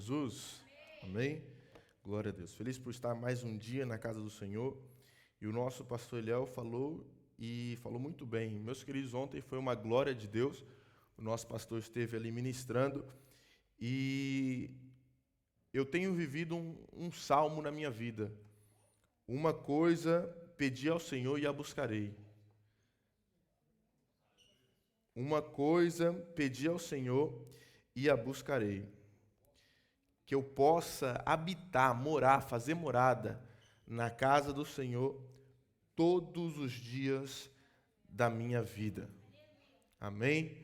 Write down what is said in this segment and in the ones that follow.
Jesus. Amém? Glória a Deus. Feliz por estar mais um dia na casa do Senhor. E o nosso pastor Eliel falou muito bem. Meus queridos, ontem foi uma glória de Deus. O nosso pastor esteve ali ministrando. E eu tenho vivido um salmo na minha vida. Uma coisa pedi ao Senhor e a buscarei. Uma coisa pedi ao Senhor e a buscarei. Que eu possa habitar, morar, fazer morada na casa do Senhor todos os dias da minha vida. Amém?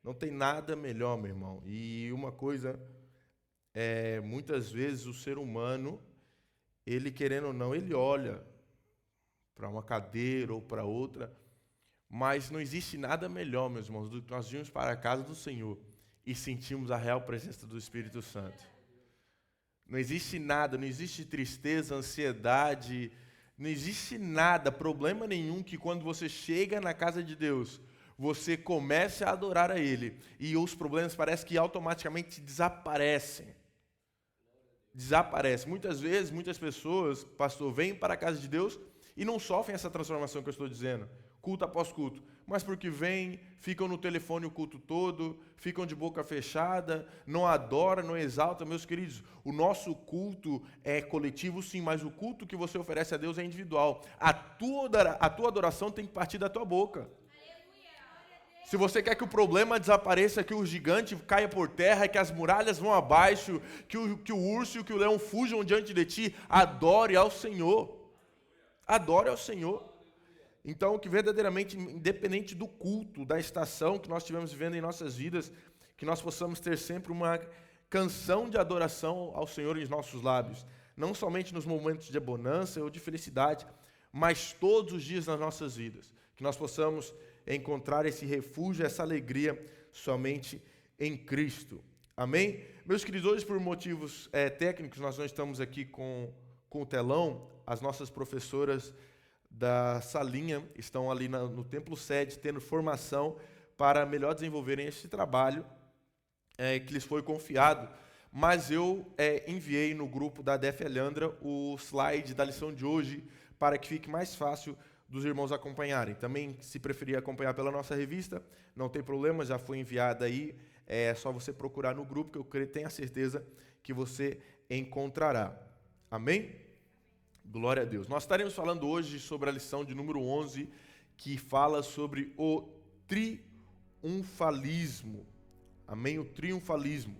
Não tem nada melhor, meu irmão. E uma coisa, muitas vezes o ser humano, ele querendo ou não, ele olha para uma cadeira ou para outra, mas não existe nada melhor, meus irmãos, do que nós irmos para a casa do Senhor e sentirmos a real presença do Espírito Santo. Não existe nada, não existe tristeza, ansiedade, não existe nada, problema nenhum que quando você chega na casa de Deus, você comece a adorar a Ele e os problemas parecem que automaticamente desaparecem. Desaparecem. Muitas vezes, muitas pessoas, pastor, vêm para a casa de Deus e não sofrem essa transformação que eu estou dizendo, culto após culto, mas porque vêm, ficam no telefone o culto todo, ficam de boca fechada, não adoram, não exaltam. Meus queridos, o nosso culto é coletivo sim, mas o culto que você oferece a Deus é individual. A tua adoração tem que partir da tua boca. Se você quer que o problema desapareça, que o gigante caia por terra, que as muralhas vão abaixo, que o urso e que o leão fujam diante de ti, adore ao Senhor. Adore ao Senhor. Então, que verdadeiramente, independente do culto, da estação que nós estivermos vivendo em nossas vidas, que nós possamos ter sempre uma canção de adoração ao Senhor em nossos lábios. Não somente nos momentos de bonança ou de felicidade, mas todos os dias nas nossas vidas. Que nós possamos encontrar esse refúgio, essa alegria somente em Cristo. Amém? Meus queridos, hoje por motivos técnicos, nós não estamos aqui com o telão. As nossas professoras da salinha estão ali no Templo Sede, tendo formação para melhor desenvolverem esse trabalho que lhes foi confiado. Mas eu enviei no grupo da DF Alhandra o slide da lição de hoje para que fique mais fácil dos irmãos acompanharem. Também, se preferir acompanhar pela nossa revista, não tem problema, já foi enviada aí. É só você procurar no grupo, que eu tenho a certeza que você encontrará. Amém? Glória a Deus. Nós estaremos falando hoje sobre a lição de número 11, que fala sobre o triunfalismo. Amém? O triunfalismo.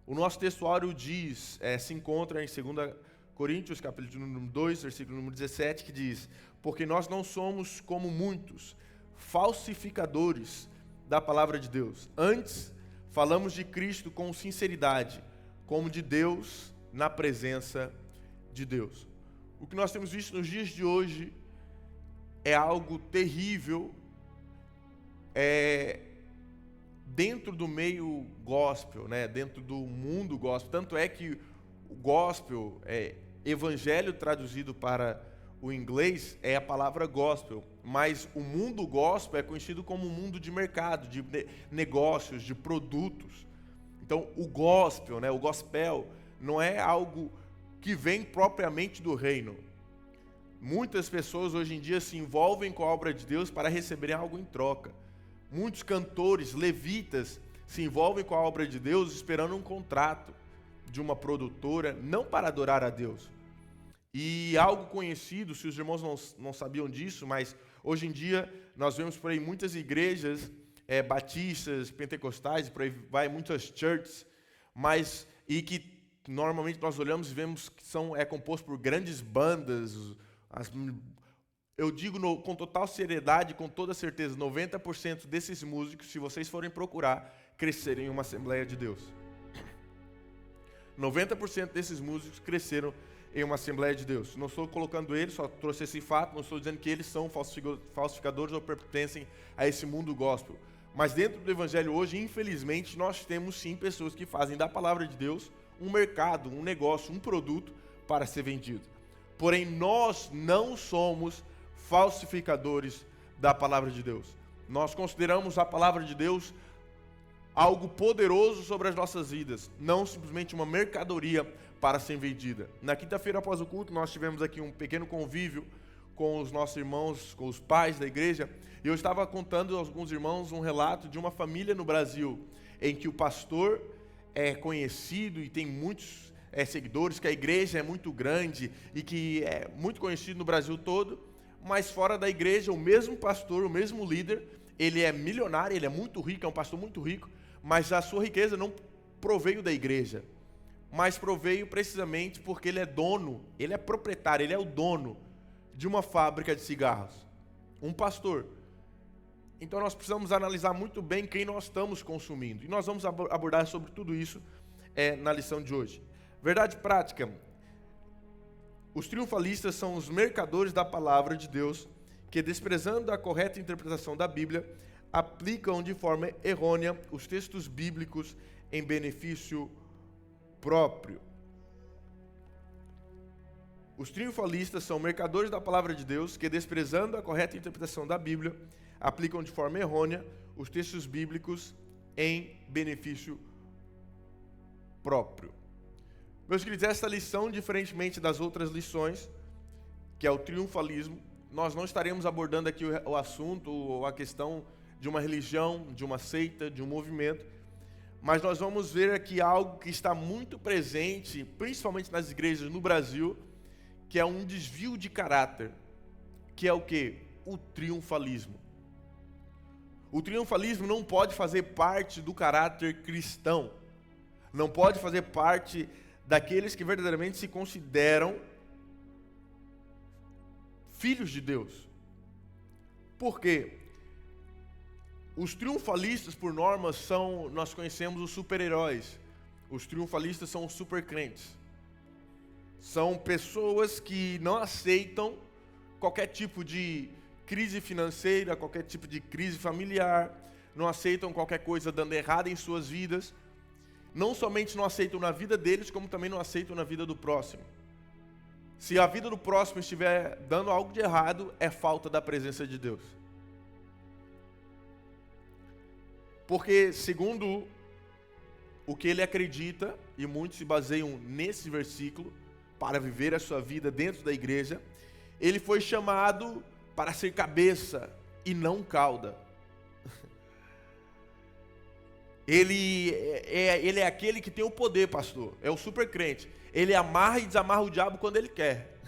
O nosso textuário diz, se encontra em 2 Coríntios, capítulo número 2, versículo número 17, que diz: porque nós não somos como muitos, falsificadores da palavra de Deus. Antes, falamos de Cristo com sinceridade, como de Deus na presença de Deus. O que nós temos visto nos dias de hoje é algo terrível dentro do meio gospel, né? Dentro do mundo gospel. Tanto é que o gospel, evangelho traduzido para o inglês, é a palavra gospel, mas o mundo gospel é conhecido como um mundo de mercado, de negócios, de produtos. Então, o gospel, né? O gospel não é algo que vem propriamente do reino. Muitas pessoas hoje em dia se envolvem com a obra de Deus para receberem algo em troca. Muitos cantores, levitas, se envolvem com a obra de Deus esperando um contrato de uma produtora, não para adorar a Deus. E algo conhecido, se os irmãos não sabiam disso, mas hoje em dia nós vemos por aí muitas igrejas batistas, pentecostais, por aí vai muitas churches, e que normalmente nós olhamos e vemos que é composto por grandes bandas. Eu digo com total seriedade, com toda certeza, 90% desses músicos, se vocês forem procurar, cresceram em uma Assembleia de Deus. 90% desses músicos cresceram em uma Assembleia de Deus. Não estou colocando eles, só trouxe esse fato, não estou dizendo que eles são falsificadores ou pertencem a esse mundo gospel. Mas dentro do Evangelho hoje, infelizmente, nós temos sim pessoas que fazem da palavra de Deus um mercado, um negócio, um produto para ser vendido. Porém, nós não somos falsificadores da palavra de Deus. Nós consideramos a palavra de Deus algo poderoso sobre as nossas vidas, não simplesmente uma mercadoria para ser vendida. Na quinta-feira após o culto, nós tivemos aqui um pequeno convívio com os nossos irmãos, com os pais da igreja, e eu estava contando aos alguns irmãos um relato de uma família no Brasil, em que o pastor é conhecido e tem muitos seguidores, que a igreja é muito grande e que é muito conhecido no Brasil todo, mas fora da igreja, o mesmo pastor, o mesmo líder, ele é milionário, ele é muito rico, é um pastor muito rico, mas a sua riqueza não proveio da igreja, mas proveio precisamente porque ele é dono, ele é proprietário, ele é o dono de uma fábrica de cigarros, um pastor. Então nós precisamos analisar muito bem quem nós estamos consumindo, e nós vamos abordar sobre tudo isso na lição de hoje. Verdade prática: os triunfalistas são os mercadores da palavra de Deus, que, desprezando a correta interpretação da Bíblia, aplicam de forma errônea os textos bíblicos em benefício próprio. Os triunfalistas são mercadores da palavra de Deus, que, desprezando a correta interpretação da Bíblia, aplicam de forma errônea os textos bíblicos em benefício próprio. Meus queridos, esta lição, diferentemente das outras lições, que é o triunfalismo, nós não estaremos abordando aqui o assunto ou a questão de uma religião, de uma seita, de um movimento, mas nós vamos ver aqui algo que está muito presente, principalmente nas igrejas no Brasil, que é um desvio de caráter, que é o quê? O triunfalismo. O triunfalismo não pode fazer parte do caráter cristão, não pode fazer parte daqueles que verdadeiramente se consideram filhos de Deus. Por quê? Os triunfalistas, por norma, nós conhecemos os super-heróis. Os triunfalistas são os super-crentes. São pessoas que não aceitam qualquer tipo de crise financeira, qualquer tipo de crise familiar, não aceitam qualquer coisa dando errado em suas vidas. Não somente não aceitam na vida deles, como também não aceitam na vida do próximo. Se a vida do próximo estiver dando algo de errado, é falta da presença de Deus. Porque, segundo o que ele acredita, e muitos se baseiam nesse versículo, para viver a sua vida dentro da igreja, ele foi chamado para ser cabeça e não cauda. Ele é aquele que tem o poder, pastor. É o super crente. Ele amarra e desamarra o diabo quando ele quer.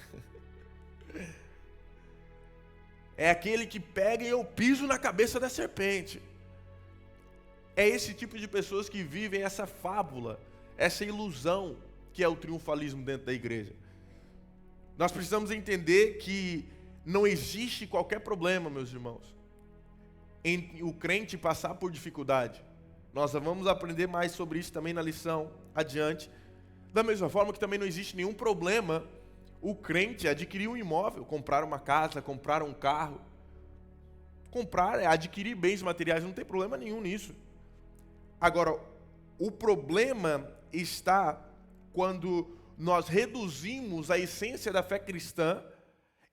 É aquele que pega e eu piso na cabeça da serpente. É esse tipo de pessoas que vivem essa fábula, essa ilusão que é o triunfalismo dentro da igreja. Nós precisamos entender que não existe qualquer problema, meus irmãos, em o crente passar por dificuldade. Nós vamos aprender mais sobre isso também na lição adiante. Da mesma forma que também não existe nenhum problema o crente adquirir um imóvel, comprar uma casa, comprar um carro. Comprar é adquirir bens materiais, não tem problema nenhum nisso. Agora, o problema está quando nós reduzimos a essência da fé cristã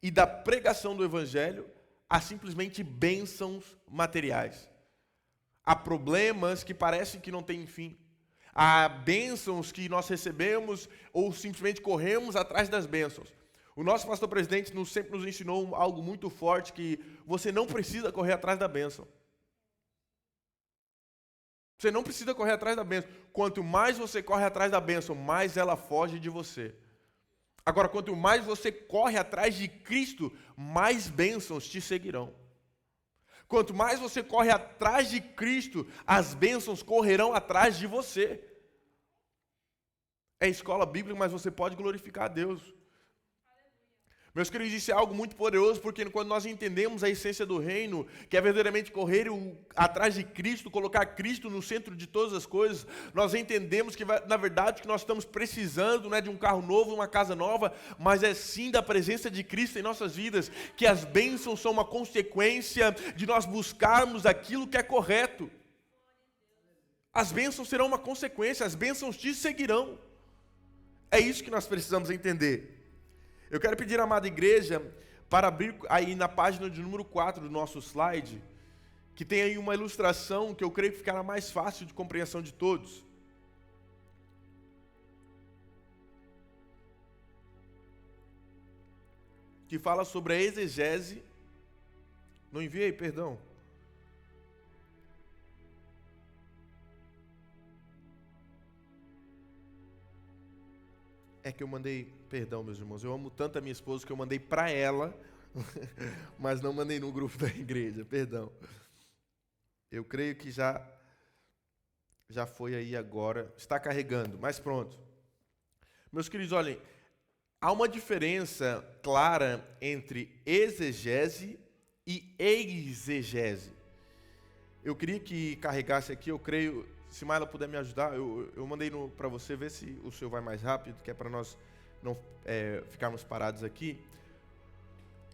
e da pregação do evangelho a simplesmente bênçãos materiais. Há problemas que parecem que não têm fim. Há bênçãos que nós recebemos ou simplesmente corremos atrás das bênçãos. O nosso pastor presidente sempre nos ensinou algo muito forte, que você não precisa correr atrás da bênção. Você não precisa correr atrás da bênção. Quanto mais você corre atrás da bênção, mais ela foge de você. Agora, quanto mais você corre atrás de Cristo, mais bênçãos te seguirão. Quanto mais você corre atrás de Cristo, as bênçãos correrão atrás de você. É escola bíblica, mas você pode glorificar a Deus. Meus queridos, isso é algo muito poderoso, porque quando nós entendemos a essência do reino, que é verdadeiramente correr atrás de Cristo, colocar Cristo no centro de todas as coisas, nós entendemos que, na verdade, que nós estamos precisando, não é de um carro novo, uma casa nova, mas é sim da presença de Cristo em nossas vidas, que as bênçãos são uma consequência de nós buscarmos aquilo que é correto. As bênçãos serão uma consequência, as bênçãos te seguirão. É isso que nós precisamos entender. Eu quero pedir à amada igreja para abrir aí na página de número 4 do nosso slide, que tem aí uma ilustração que eu creio que ficará mais fácil de compreensão de todos. Que fala sobre a exegese. Não enviei, perdão. É que eu mandei, perdão, meus irmãos, eu amo tanto a minha esposa que eu mandei para ela, mas não mandei no grupo da igreja, perdão. Eu creio que já foi aí agora, está carregando, mas pronto. Meus queridos, olhem, há uma diferença clara entre exegese e exegese. Eu queria que carregasse aqui, eu creio, se Maila puder me ajudar, eu mandei para você, ver se o seu vai mais rápido, que é para nós não ficarmos parados aqui.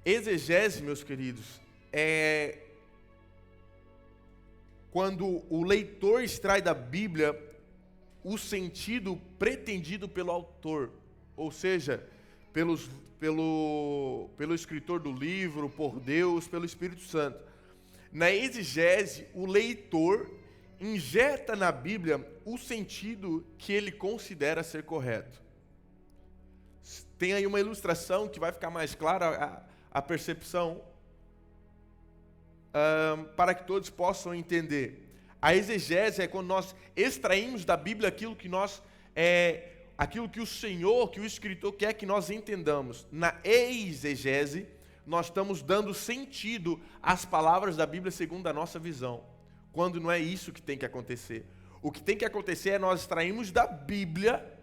Exegese, meus queridos, é quando o leitor extrai da Bíblia o sentido pretendido pelo autor, ou seja, pelo escritor do livro, por Deus, pelo Espírito Santo. Na exegese, o leitor injeta na Bíblia o sentido que ele considera ser correto. Tem aí uma ilustração que vai ficar mais clara a percepção, para que todos possam entender. A exegese é quando nós extraímos da Bíblia aquilo que o Senhor, que o escritor quer que nós entendamos. Na exegese, nós estamos dando sentido às palavras da Bíblia segundo a nossa visão, quando não é isso que tem que acontecer. O que tem que acontecer é nós extraímos da Bíblia,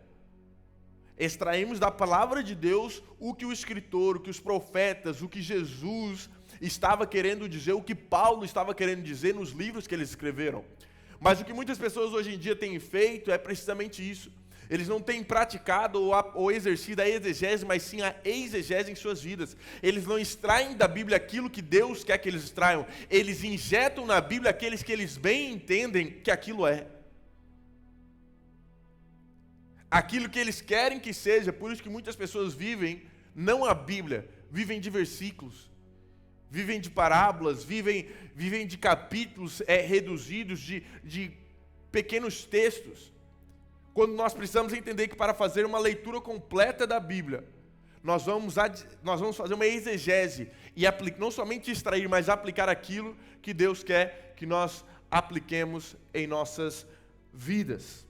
extraímos da palavra de Deus o que o escritor, o que os profetas, o que Jesus estava querendo dizer, o que Paulo estava querendo dizer nos livros que eles escreveram. Mas o que muitas pessoas hoje em dia têm feito é precisamente isso. Eles não têm praticado ou exercido a exegese, mas sim a exegese em suas vidas. Eles não extraem da Bíblia aquilo que Deus quer que eles extraiam. Eles injetam na Bíblia aqueles que eles bem entendem que aquilo é. Aquilo que eles querem que seja. Por isso que muitas pessoas vivem, não a Bíblia, vivem de versículos, vivem de parábolas, vivem de capítulos reduzidos, de pequenos textos. Quando nós precisamos entender que para fazer uma leitura completa da Bíblia, nós vamos fazer uma exegese e não somente extrair, mas aplicar aquilo que Deus quer que nós apliquemos em nossas vidas.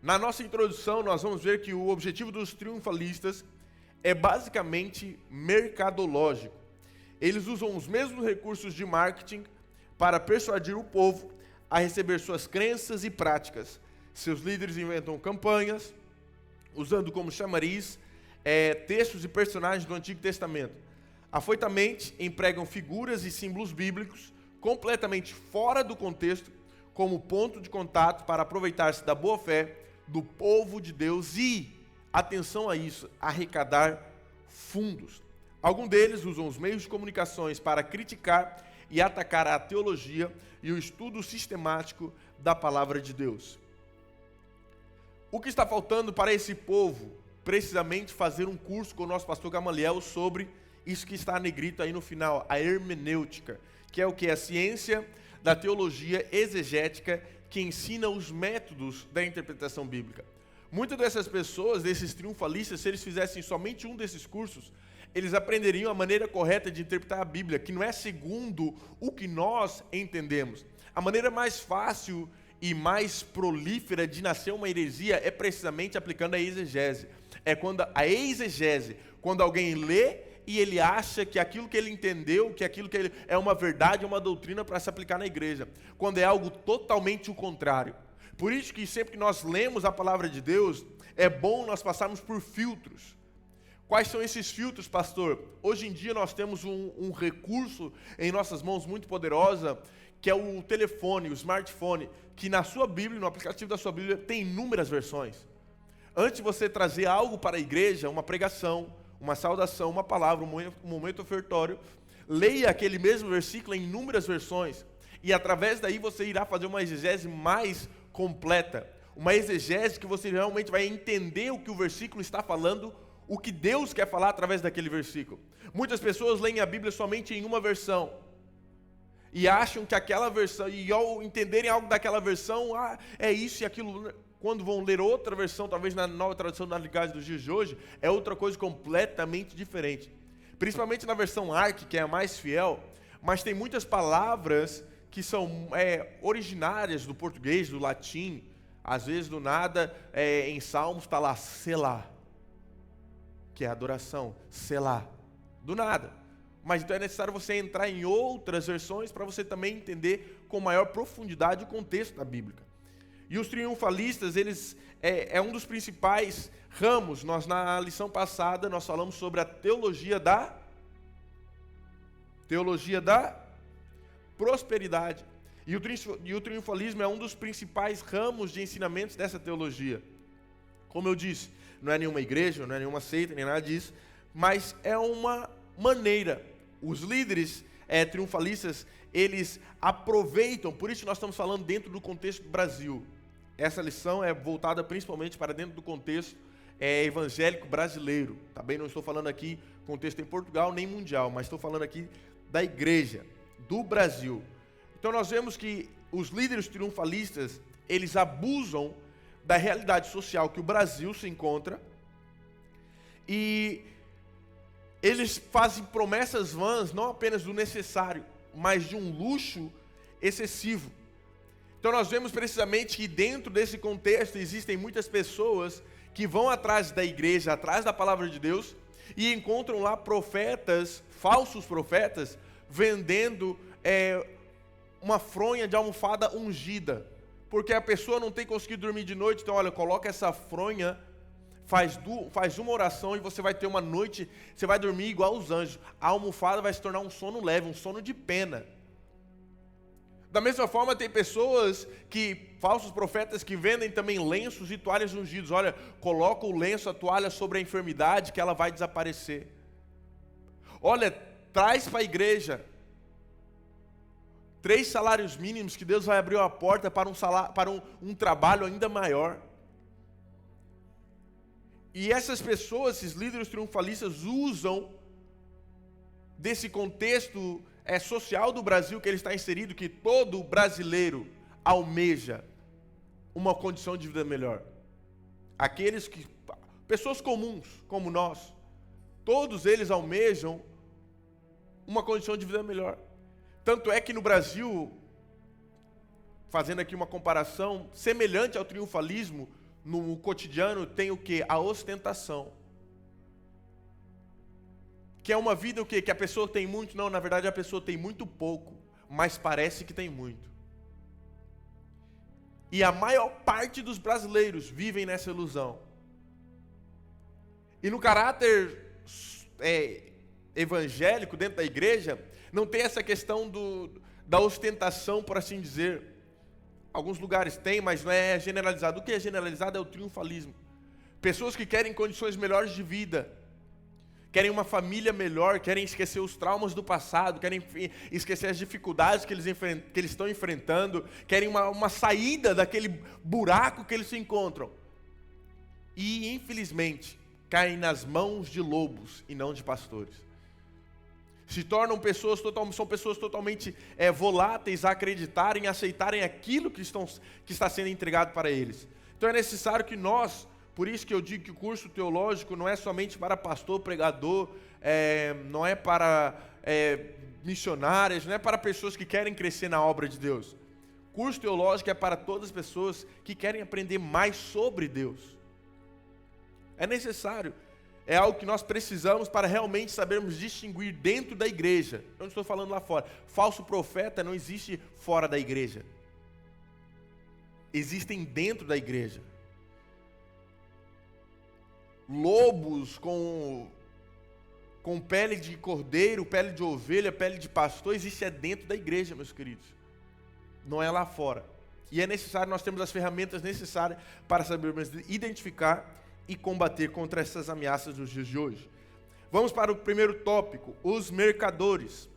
Na nossa introdução, nós vamos ver que o objetivo dos triunfalistas é basicamente mercadológico. Eles usam os mesmos recursos de marketing para persuadir o povo a receber suas crenças e práticas. Seus líderes inventam campanhas, usando como chamariz textos e personagens do Antigo Testamento. Afoitamente, empregam figuras e símbolos bíblicos completamente fora do contexto, como ponto de contato para aproveitar-se da boa-fé do povo de Deus e, atenção a isso, arrecadar fundos. Alguns deles usam os meios de comunicações para criticar e atacar a teologia e o estudo sistemático da palavra de Deus. O que está faltando para esse povo? Precisamente fazer um curso com o nosso pastor Gamaliel sobre isso que está negrito aí no final, a hermenêutica, que é o que? A ciência da teologia exegética que ensina os métodos da interpretação bíblica. Muitas dessas pessoas, desses triunfalistas, se eles fizessem somente um desses cursos, eles aprenderiam a maneira correta de interpretar a Bíblia, que não é segundo o que nós entendemos. A maneira mais fácil e mais prolífera de nascer uma heresia é precisamente aplicando a exegese. É quando a exegese, quando alguém lê e ele acha que aquilo que ele entendeu, que aquilo que ele é uma verdade, uma doutrina para se aplicar na igreja, quando é algo totalmente o contrário. Por isso que sempre que nós lemos a palavra de Deus, é bom nós passarmos por filtros. Quais são esses filtros, pastor? Hoje em dia nós temos um recurso em nossas mãos muito poderosa, que é o telefone, o smartphone, que na sua Bíblia, no aplicativo da sua Bíblia, tem inúmeras versões. Antes de você trazer algo para a igreja, uma pregação, uma saudação, uma palavra, um momento ofertório, leia aquele mesmo versículo em inúmeras versões, e através daí você irá fazer uma exegese mais completa, uma exegese que você realmente vai entender o que o versículo está falando, o que Deus quer falar através daquele versículo. Muitas pessoas leem a Bíblia somente em uma versão e acham que aquela versão, e ao entenderem algo daquela versão, é isso e aquilo. Quando vão ler outra versão, talvez na nova tradução da linguagem dos dias de hoje, é outra coisa completamente diferente. Principalmente na versão ARC, que é a mais fiel, mas tem muitas palavras que são originárias do português, do latim. Às vezes, do nada, em Salmos está lá, Selá, que é adoração, Selá, do nada. Mas então é necessário você entrar em outras versões para você também entender com maior profundidade o contexto da Bíblia. E os triunfalistas, eles é um dos principais ramos. Na lição passada, nós falamos sobre a teologia da prosperidade. E o triunfalismo é um dos principais ramos de ensinamentos dessa teologia. Como eu disse, não é nenhuma igreja, não é nenhuma seita, nem nada disso, mas é uma maneira. Os líderes triunfalistas, eles aproveitam, por isso nós estamos falando dentro do contexto do Brasil. Essa lição é voltada principalmente para dentro do contexto evangélico brasileiro. Também não estou falando aqui contexto em Portugal nem mundial, mas estou falando aqui da igreja, do Brasil. Então nós vemos que os líderes triunfalistas, eles abusam da realidade social que o Brasil se encontra e eles fazem promessas vãs, não apenas do necessário, mas de um luxo excessivo. Então nós vemos precisamente que dentro desse contexto existem muitas pessoas que vão atrás da igreja, atrás da palavra de Deus, e encontram lá profetas, falsos profetas, vendendo uma fronha de almofada ungida, porque a pessoa não tem conseguido dormir de noite, então olha, coloca essa fronha, faz uma oração e você vai ter uma noite, você vai dormir igual os anjos, a almofada vai se tornar um sono leve, um sono de pena. Da mesma forma tem pessoas falsos profetas que vendem também lenços e toalhas ungidos, olha, coloca o lenço, a toalha sobre a enfermidade que ela vai desaparecer. Olha, traz para a igreja 3 salários mínimos que Deus vai abrir a porta para um trabalho ainda maior. E essas pessoas, esses líderes triunfalistas, usam desse contexto social do Brasil que ele está inserido, que todo brasileiro almeja uma condição de vida melhor. Pessoas comuns, como nós, todos eles almejam uma condição de vida melhor. Tanto é que no Brasil, fazendo aqui uma comparação, semelhante ao triunfalismo, no cotidiano tem o quê? A ostentação. Que é uma vida o quê? Que a pessoa tem muito? Não, na verdade a pessoa tem muito pouco, mas parece que tem muito. E a maior parte dos brasileiros vivem nessa ilusão. E no caráter evangélico, dentro da igreja, não tem essa questão da ostentação, por assim dizer. Alguns lugares tem, mas não é generalizado. O que é generalizado é o triunfalismo. Pessoas que querem condições melhores de vida, querem uma família melhor, querem esquecer os traumas do passado, querem esquecer as dificuldades que eles estão enfrentando, querem uma saída daquele buraco que eles se encontram. E, infelizmente, caem nas mãos de lobos e não de pastores. Se tornam são pessoas totalmente voláteis a acreditarem, a aceitarem aquilo que está sendo entregado para eles. Então é necessário que nós, por isso que eu digo que o curso teológico não é somente para pastor, pregador, não é para missionários, não é para pessoas que querem crescer na obra de Deus. Curso teológico é para todas as pessoas que querem aprender mais sobre Deus. É necessário. É algo que nós precisamos para realmente sabermos distinguir dentro da igreja. Eu não estou falando lá fora. Falso profeta não existe fora da igreja. Existem dentro da igreja. Lobos com pele de cordeiro, pele de ovelha, pele de pastor, existe dentro da igreja, meus queridos. Não é lá fora. E é necessário, nós temos as ferramentas necessárias para sabermos identificar e combater contra essas ameaças dos dias de hoje. Vamos para o primeiro tópico, os mercadores.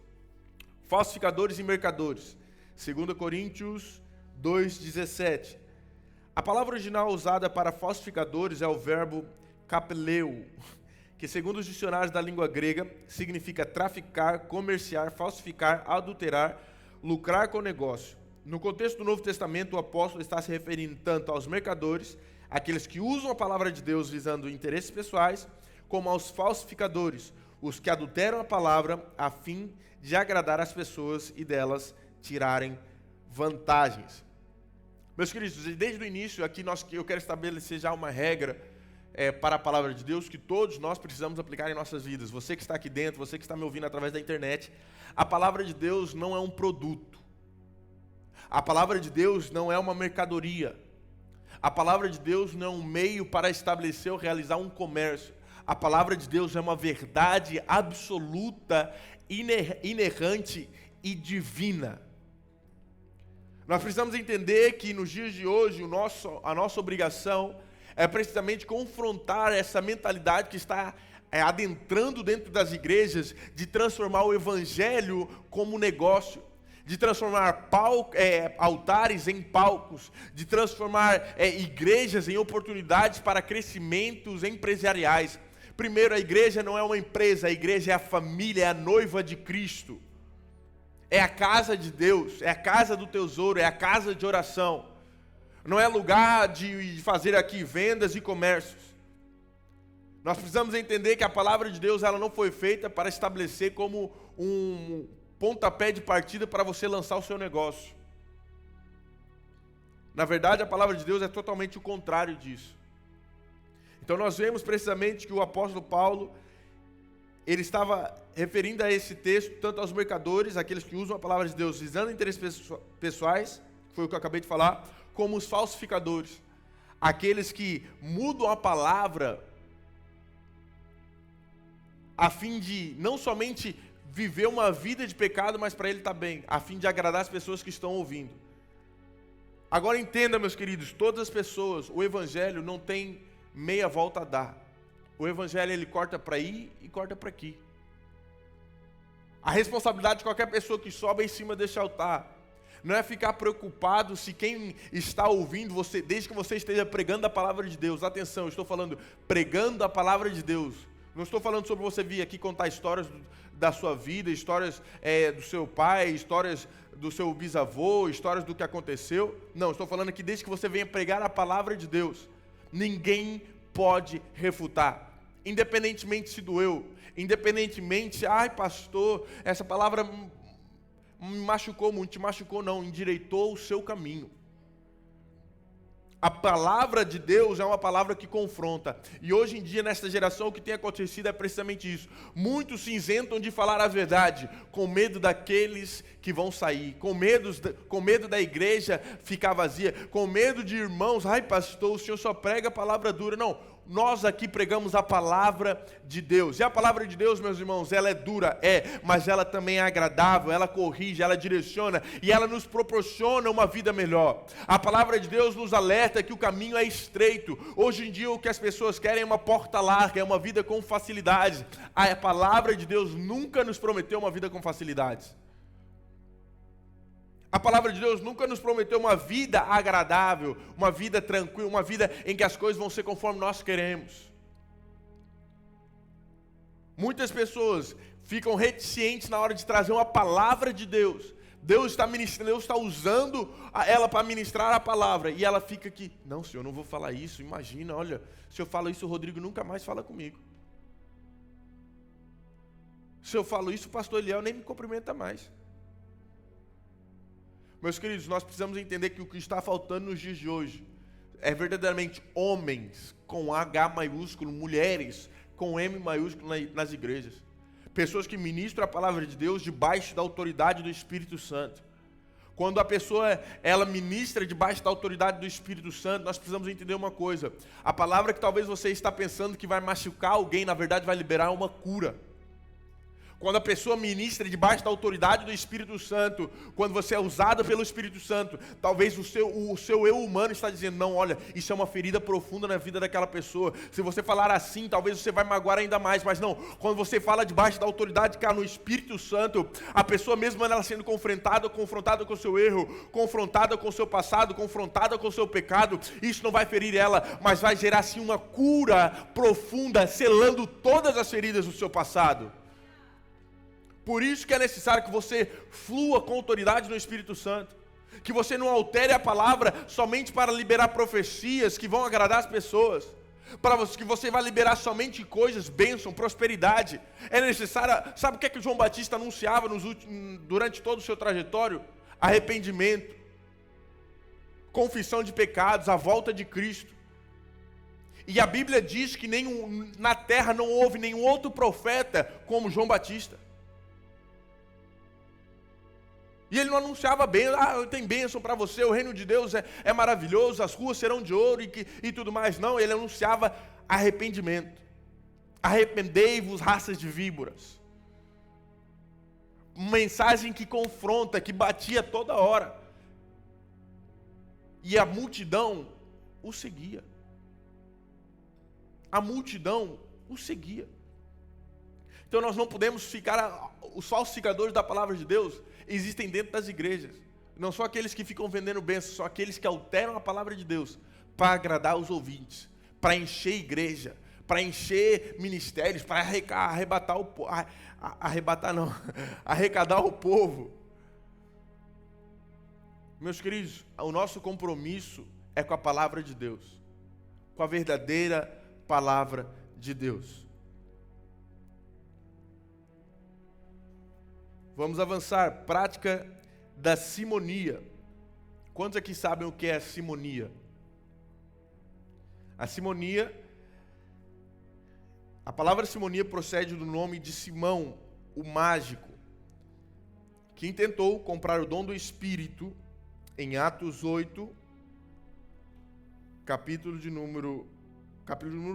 Falsificadores e mercadores. 2 Coríntios 2,17. A palavra original usada para falsificadores é o verbo kapeleu, que segundo os dicionários da língua grega, significa traficar, comerciar, falsificar, adulterar, lucrar com negócio. No contexto do Novo Testamento, o apóstolo está se referindo tanto aos mercadores, aqueles que usam a palavra de Deus visando interesses pessoais, como aos falsificadores, os que adulteram a palavra a fim de agradar as pessoas e delas tirarem vantagens. Meus queridos, desde o início aqui eu quero estabelecer já uma regra para a palavra de Deus que todos nós precisamos aplicar em nossas vidas. Você que está aqui dentro, você que está me ouvindo através da internet, a palavra de Deus não é um produto. A palavra de Deus não é uma mercadoria. A palavra de Deus não é um meio para estabelecer ou realizar um comércio. A palavra de Deus é uma verdade absoluta, inerrante e divina. Nós precisamos entender que nos dias de hoje a nossa obrigação é precisamente confrontar essa mentalidade que está adentrando dentro das igrejas de transformar o evangelho como negócio, de transformar altares em palcos, de transformar igrejas em oportunidades para crescimentos empresariais. Primeiro, a igreja não é uma empresa, a igreja é a família, é a noiva de Cristo. É a casa de Deus, é a casa do tesouro, é a casa de oração. Não é lugar de fazer aqui vendas e comércios. Nós precisamos entender que a palavra de Deus ela não foi feita para estabelecer como um pontapé de partida para você lançar o seu negócio. Na verdade, a palavra de Deus é totalmente o contrário disso. Então nós vemos precisamente que o apóstolo Paulo, ele estava referindo a esse texto tanto aos mercadores, aqueles que usam a palavra de Deus visando interesses pessoais, foi o que eu acabei de falar, como os falsificadores, aqueles que mudam a palavra a fim de não somente viver uma vida de pecado, mas para ele estar bem, a fim de agradar as pessoas que estão ouvindo. Agora entenda, meus queridos, todas as pessoas, o evangelho não tem meia volta a dar. O evangelho ele corta para ir e corta para aqui. A responsabilidade de qualquer pessoa que sobe em cima desse altar não é ficar preocupado se quem está ouvindo você, desde que você esteja pregando a palavra de Deus. Atenção, eu estou falando pregando a palavra de Deus. Não estou falando sobre você vir aqui contar histórias da sua vida, histórias do seu pai, histórias do seu bisavô, histórias do que aconteceu. Não, estou falando que desde que você venha pregar a palavra de Deus, ninguém pode refutar. Independentemente se doeu, independentemente, ai pastor, essa palavra me machucou muito, te machucou não, endireitou o seu caminho. A palavra de Deus é uma palavra que confronta. E hoje em dia, nesta geração, o que tem acontecido é precisamente isso. Muitos se isentam de falar a verdade, com medo daqueles que vão sair, com medo da igreja ficar vazia, com medo de irmãos, ai pastor, o senhor só prega a palavra dura. Não, nós aqui pregamos a palavra de Deus. E a palavra de Deus, meus irmãos, ela é dura, mas ela também é agradável, ela corrige, ela direciona e ela nos proporciona uma vida melhor. A palavra de Deus nos alerta que o caminho é estreito. Hoje em dia o que as pessoas querem é uma porta larga, é uma vida com facilidades. A palavra de Deus nunca nos prometeu uma vida com facilidades. A palavra de Deus nunca nos prometeu uma vida agradável, uma vida tranquila, uma vida em que as coisas vão ser conforme nós queremos. Muitas pessoas ficam reticentes na hora de trazer uma palavra de Deus. Deus está ministrando, Deus está usando ela para ministrar a palavra. E ela fica aqui, não senhor, eu não vou falar isso, imagina, olha, se eu falo isso o Rodrigo nunca mais fala comigo. Se eu falo isso o pastor Eliel nem me cumprimenta mais. Meus queridos, nós precisamos entender que o que está faltando nos dias de hoje é verdadeiramente homens com H maiúsculo, mulheres com M maiúsculo nas igrejas. Pessoas que ministram a palavra de Deus debaixo da autoridade do Espírito Santo. Quando a pessoa ela ministra debaixo da autoridade do Espírito Santo, nós precisamos entender uma coisa. A palavra que talvez você está pensando que vai machucar alguém, na verdade vai liberar uma cura. Quando a pessoa ministra debaixo da autoridade do Espírito Santo, quando você é usado pelo Espírito Santo, talvez o seu eu humano está dizendo, não, olha, isso é uma ferida profunda na vida daquela pessoa. Se você falar assim, talvez você vai magoar ainda mais, mas não. Quando você fala debaixo da autoridade, cara, no Espírito Santo, a pessoa mesmo ela sendo confrontada com o seu erro, confrontada com o seu passado, confrontada com o seu pecado, isso não vai ferir ela, mas vai gerar sim uma cura profunda, selando todas as feridas do seu passado. Por isso que é necessário que você flua com autoridade no Espírito Santo. Que você não altere a palavra somente para liberar profecias que vão agradar as pessoas. Que você vai liberar somente coisas, bênção, prosperidade. É necessário... Sabe o que é que João Batista anunciava durante todo o seu trajetório? Arrependimento. Confissão de pecados, a volta de Cristo. E a Bíblia diz que na terra não houve nenhum outro profeta como João Batista. E ele não anunciava bem, tem bênção para você, o reino de Deus é maravilhoso, as ruas serão de ouro e tudo mais. Não, ele anunciava arrependimento. Arrependei-vos, raças de víboras. Uma mensagem que confronta, que batia toda hora. E a multidão o seguia. A multidão o seguia. Então nós não podemos ficar, os falsificadores da palavra de Deus existem dentro das igrejas. Não são aqueles que ficam vendendo bênçãos, são aqueles que alteram a palavra de Deus para agradar os ouvintes, para encher a igreja, para encher ministérios, para arrecadar o povo. Meus queridos, o nosso compromisso é com a palavra de Deus, com a verdadeira palavra de Deus. Vamos avançar. Prática da simonia. Quantos aqui sabem o que é a simonia? A simonia, a palavra simonia procede do nome de Simão, o mágico, que intentou comprar o dom do Espírito em Atos 8, capítulo número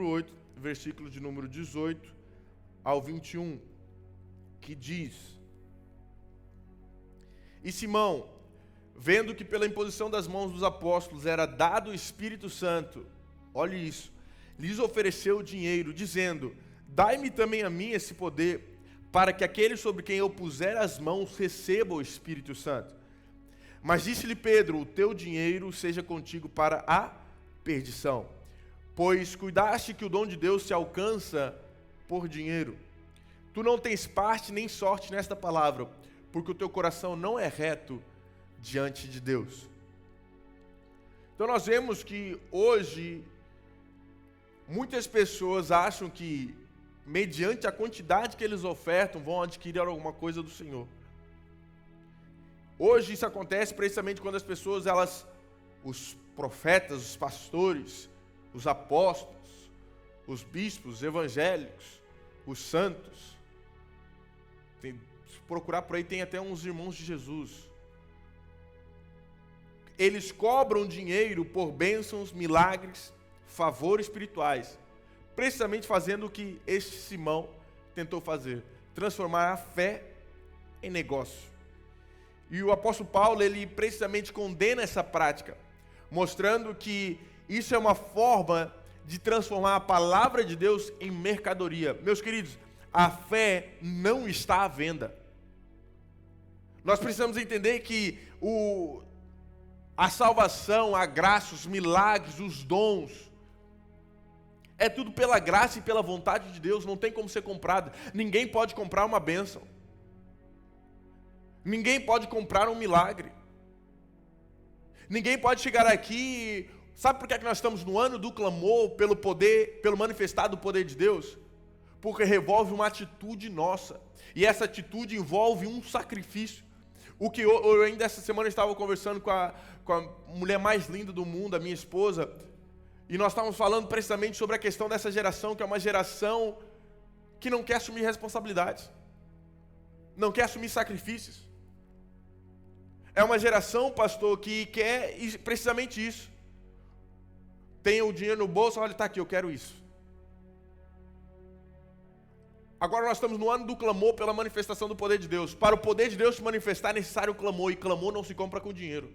8, versículo de número 18 ao 21, que diz: E Simão, vendo que pela imposição das mãos dos apóstolos era dado o Espírito Santo, olhe isso, lhes ofereceu dinheiro, dizendo: Dai-me também a mim esse poder, para que aquele sobre quem eu puser as mãos receba o Espírito Santo. Mas disse-lhe Pedro: O teu dinheiro seja contigo para a perdição, pois cuidaste que o dom de Deus se alcança por dinheiro. Tu não tens parte nem sorte nesta palavra, porque o teu coração não é reto diante de Deus. Então nós vemos que hoje muitas pessoas acham que mediante a quantidade que eles ofertam vão adquirir alguma coisa do Senhor. Hoje isso acontece precisamente quando as pessoas, os profetas, os pastores, os apóstolos, os bispos, os evangélicos, os santos, se procurar por aí, tem até uns irmãos de Jesus. Eles cobram dinheiro por bênçãos, milagres, favores espirituais, precisamente fazendo o que este Simão tentou fazer, transformar a fé em negócio. E o apóstolo Paulo, ele precisamente condena essa prática, mostrando que isso é uma forma de transformar a palavra de Deus em mercadoria. Meus queridos, a fé não está à venda. Nós precisamos entender que a salvação, a graça, os milagres, os dons, é tudo pela graça e pela vontade de Deus, não tem como ser comprado. Ninguém pode comprar uma bênção. Ninguém pode comprar um milagre. Ninguém pode chegar aqui... Sabe por que nós estamos no ano do clamor pelo poder, pelo manifestado poder de Deus? Porque revolve uma atitude nossa. E essa atitude envolve um sacrifício. O que eu ainda essa semana estava conversando com a mulher mais linda do mundo, a minha esposa, e nós estávamos falando precisamente sobre a questão dessa geração, que é uma geração que não quer assumir responsabilidades, não quer assumir sacrifícios. É uma geração, pastor, que quer precisamente isso. Tem o dinheiro no bolso, olha, está aqui, eu quero isso. Agora nós estamos no ano do clamor pela manifestação do poder de Deus. Para o poder de Deus se manifestar é necessário o clamor, e clamor não se compra com dinheiro.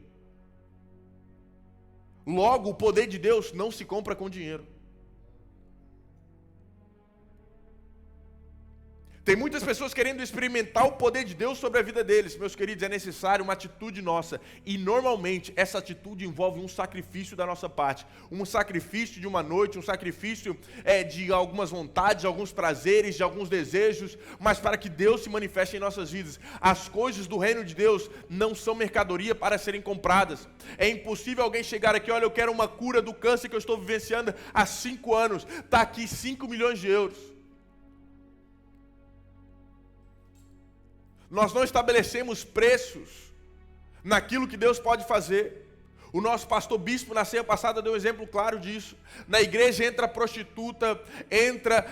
Logo, o poder de Deus não se compra com dinheiro. Tem muitas pessoas querendo experimentar o poder de Deus sobre a vida deles. Meus queridos, é necessário uma atitude nossa. E normalmente essa atitude envolve um sacrifício da nossa parte. Um sacrifício de uma noite, um sacrifício de algumas vontades, de alguns prazeres, de alguns desejos. Mas para que Deus se manifeste em nossas vidas. As coisas do reino de Deus não são mercadoria para serem compradas. É impossível alguém chegar aqui, olha, eu quero uma cura do câncer que eu estou vivenciando há 5 anos. Está aqui 5 milhões de euros. Nós não estabelecemos preços naquilo que Deus pode fazer. O nosso pastor bispo na ceia passada deu um exemplo claro disso. Na igreja entra prostituta, entra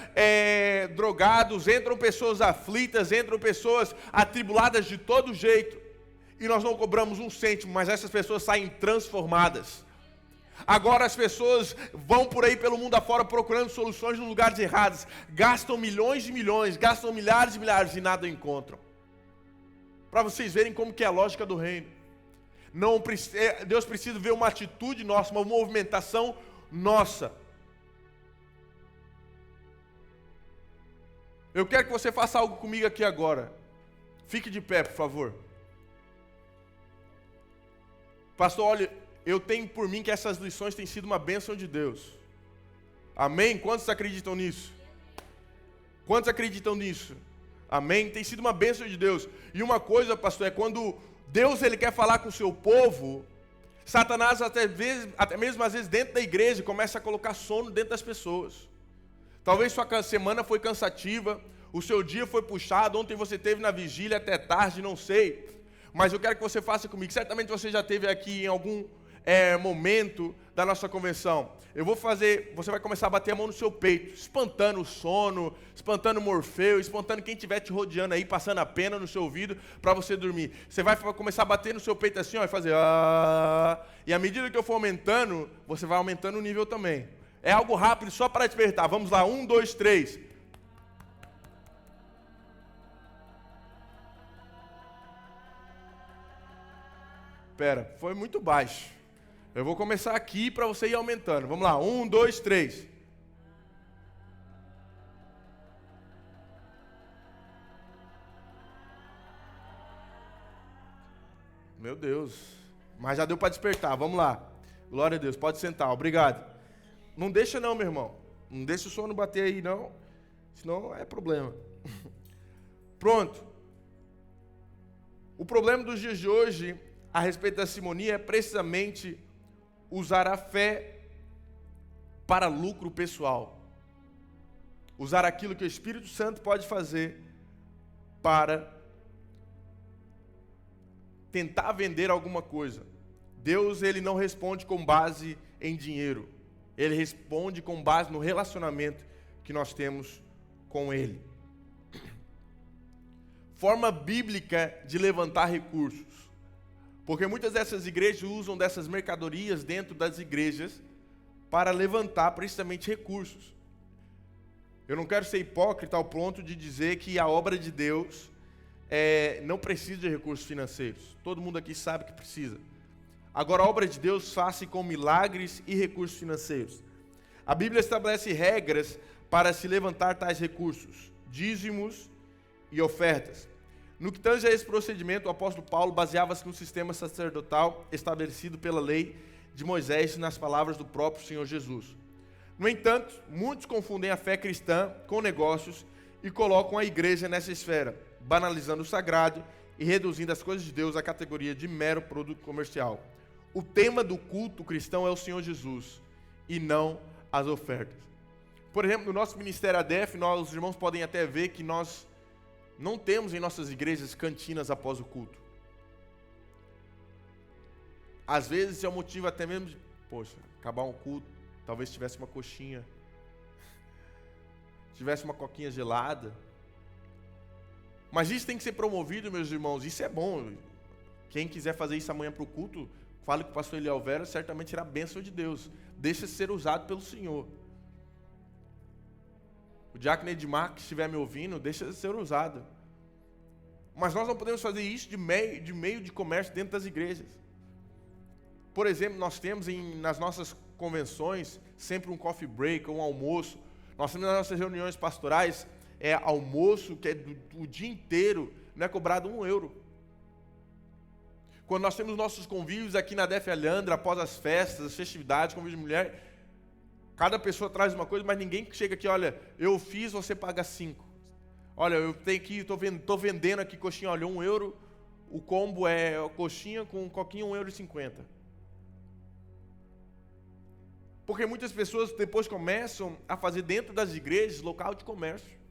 drogados, entram pessoas aflitas, entram pessoas atribuladas de todo jeito. E nós não cobramos um cêntimo, mas essas pessoas saem transformadas. Agora as pessoas vão por aí pelo mundo afora procurando soluções nos lugares errados. Gastam milhões e milhões, gastam milhares e milhares e nada encontram. Para vocês verem como que é a lógica do reino. Deus precisa ver uma atitude nossa, uma movimentação nossa. Eu quero que você faça algo comigo aqui agora. Fique de pé, por favor. Pastor, olha, eu tenho por mim que essas lições têm sido uma bênção de Deus. Amém? Quantos acreditam nisso? Quantos acreditam nisso? Amém? Tem sido uma bênção de Deus. E uma coisa, pastor, é quando Deus ele quer falar com o seu povo, Satanás até mesmo às vezes dentro da igreja começa a colocar sono dentro das pessoas. Talvez sua semana foi cansativa, o seu dia foi puxado, ontem você esteve na vigília até tarde, não sei. Mas eu quero que você faça comigo. Certamente você já esteve aqui em algum momento da nossa convenção. Você vai começar a bater a mão no seu peito, espantando o sono, espantando o Morfeu, espantando quem estiver te rodeando aí, passando a pena no seu ouvido para você dormir. Você vai começar a bater no seu peito assim, ó, e fazer e à medida que eu for aumentando, você vai aumentando o nível também. É algo rápido, só para despertar. Vamos lá, 1, 2, 3. Pera, foi muito baixo. Eu vou começar aqui para você ir aumentando. Vamos lá, 1, 2, 3. Meu Deus. Mas já deu para despertar, vamos lá. Glória a Deus, pode sentar, obrigado. Não deixa não, meu irmão. Não deixa o sono bater aí não, senão é problema. Pronto. O problema dos dias de hoje, a respeito da simonia, é precisamente usar a fé para lucro pessoal. Usar aquilo que o Espírito Santo pode fazer para tentar vender alguma coisa. Deus, ele não responde com base em dinheiro. Ele responde com base no relacionamento que nós temos com Ele. Forma bíblica de levantar recursos. Porque muitas dessas igrejas usam dessas mercadorias dentro das igrejas para levantar precisamente recursos. Eu não quero ser hipócrita ao ponto de dizer que a obra de Deus não precisa de recursos financeiros. Todo mundo aqui sabe que precisa. Agora, a obra de Deus faz-se com milagres e recursos financeiros. A Bíblia estabelece regras para se levantar tais recursos, dízimos e ofertas. No que tange a esse procedimento, o apóstolo Paulo baseava-se no sistema sacerdotal estabelecido pela lei de Moisés e nas palavras do próprio Senhor Jesus. No entanto, muitos confundem a fé cristã com negócios e colocam a igreja nessa esfera, banalizando o sagrado e reduzindo as coisas de Deus à categoria de mero produto comercial. O tema do culto cristão é o Senhor Jesus e não as ofertas. Por exemplo, no nosso ministério ADF, os irmãos podem até ver que nós não temos em nossas igrejas cantinas após o culto. Às vezes isso é um motivo até mesmo de, acabar um culto, talvez tivesse uma coxinha, tivesse uma coquinha gelada. Mas isso tem que ser promovido, meus irmãos, isso é bom. Quem quiser fazer isso amanhã para o culto, fale com o pastor Eliel Vera, certamente será a bênção de Deus. Deixa ser usado pelo Senhor. diácono Edmar, que estiver me ouvindo, deixa de ser usado. Mas nós não podemos fazer isso de meio de comércio dentro das igrejas. Por exemplo, nós temos nas nossas convenções sempre um coffee break, um almoço. Nós temos nas nossas reuniões pastorais almoço que é o dia inteiro, não é cobrado €1. Quando nós temos nossos convívios aqui na DF Alhandra, após as festas, as festividades, convívio de mulher, cada pessoa traz uma coisa, mas ninguém chega aqui, olha, eu fiz, você paga 5. Olha, eu tenho aqui, estou vendendo aqui coxinha, olha, €1, o combo é coxinha com coquinha, €1,50. Porque muitas pessoas depois começam a fazer dentro das igrejas local de comércio.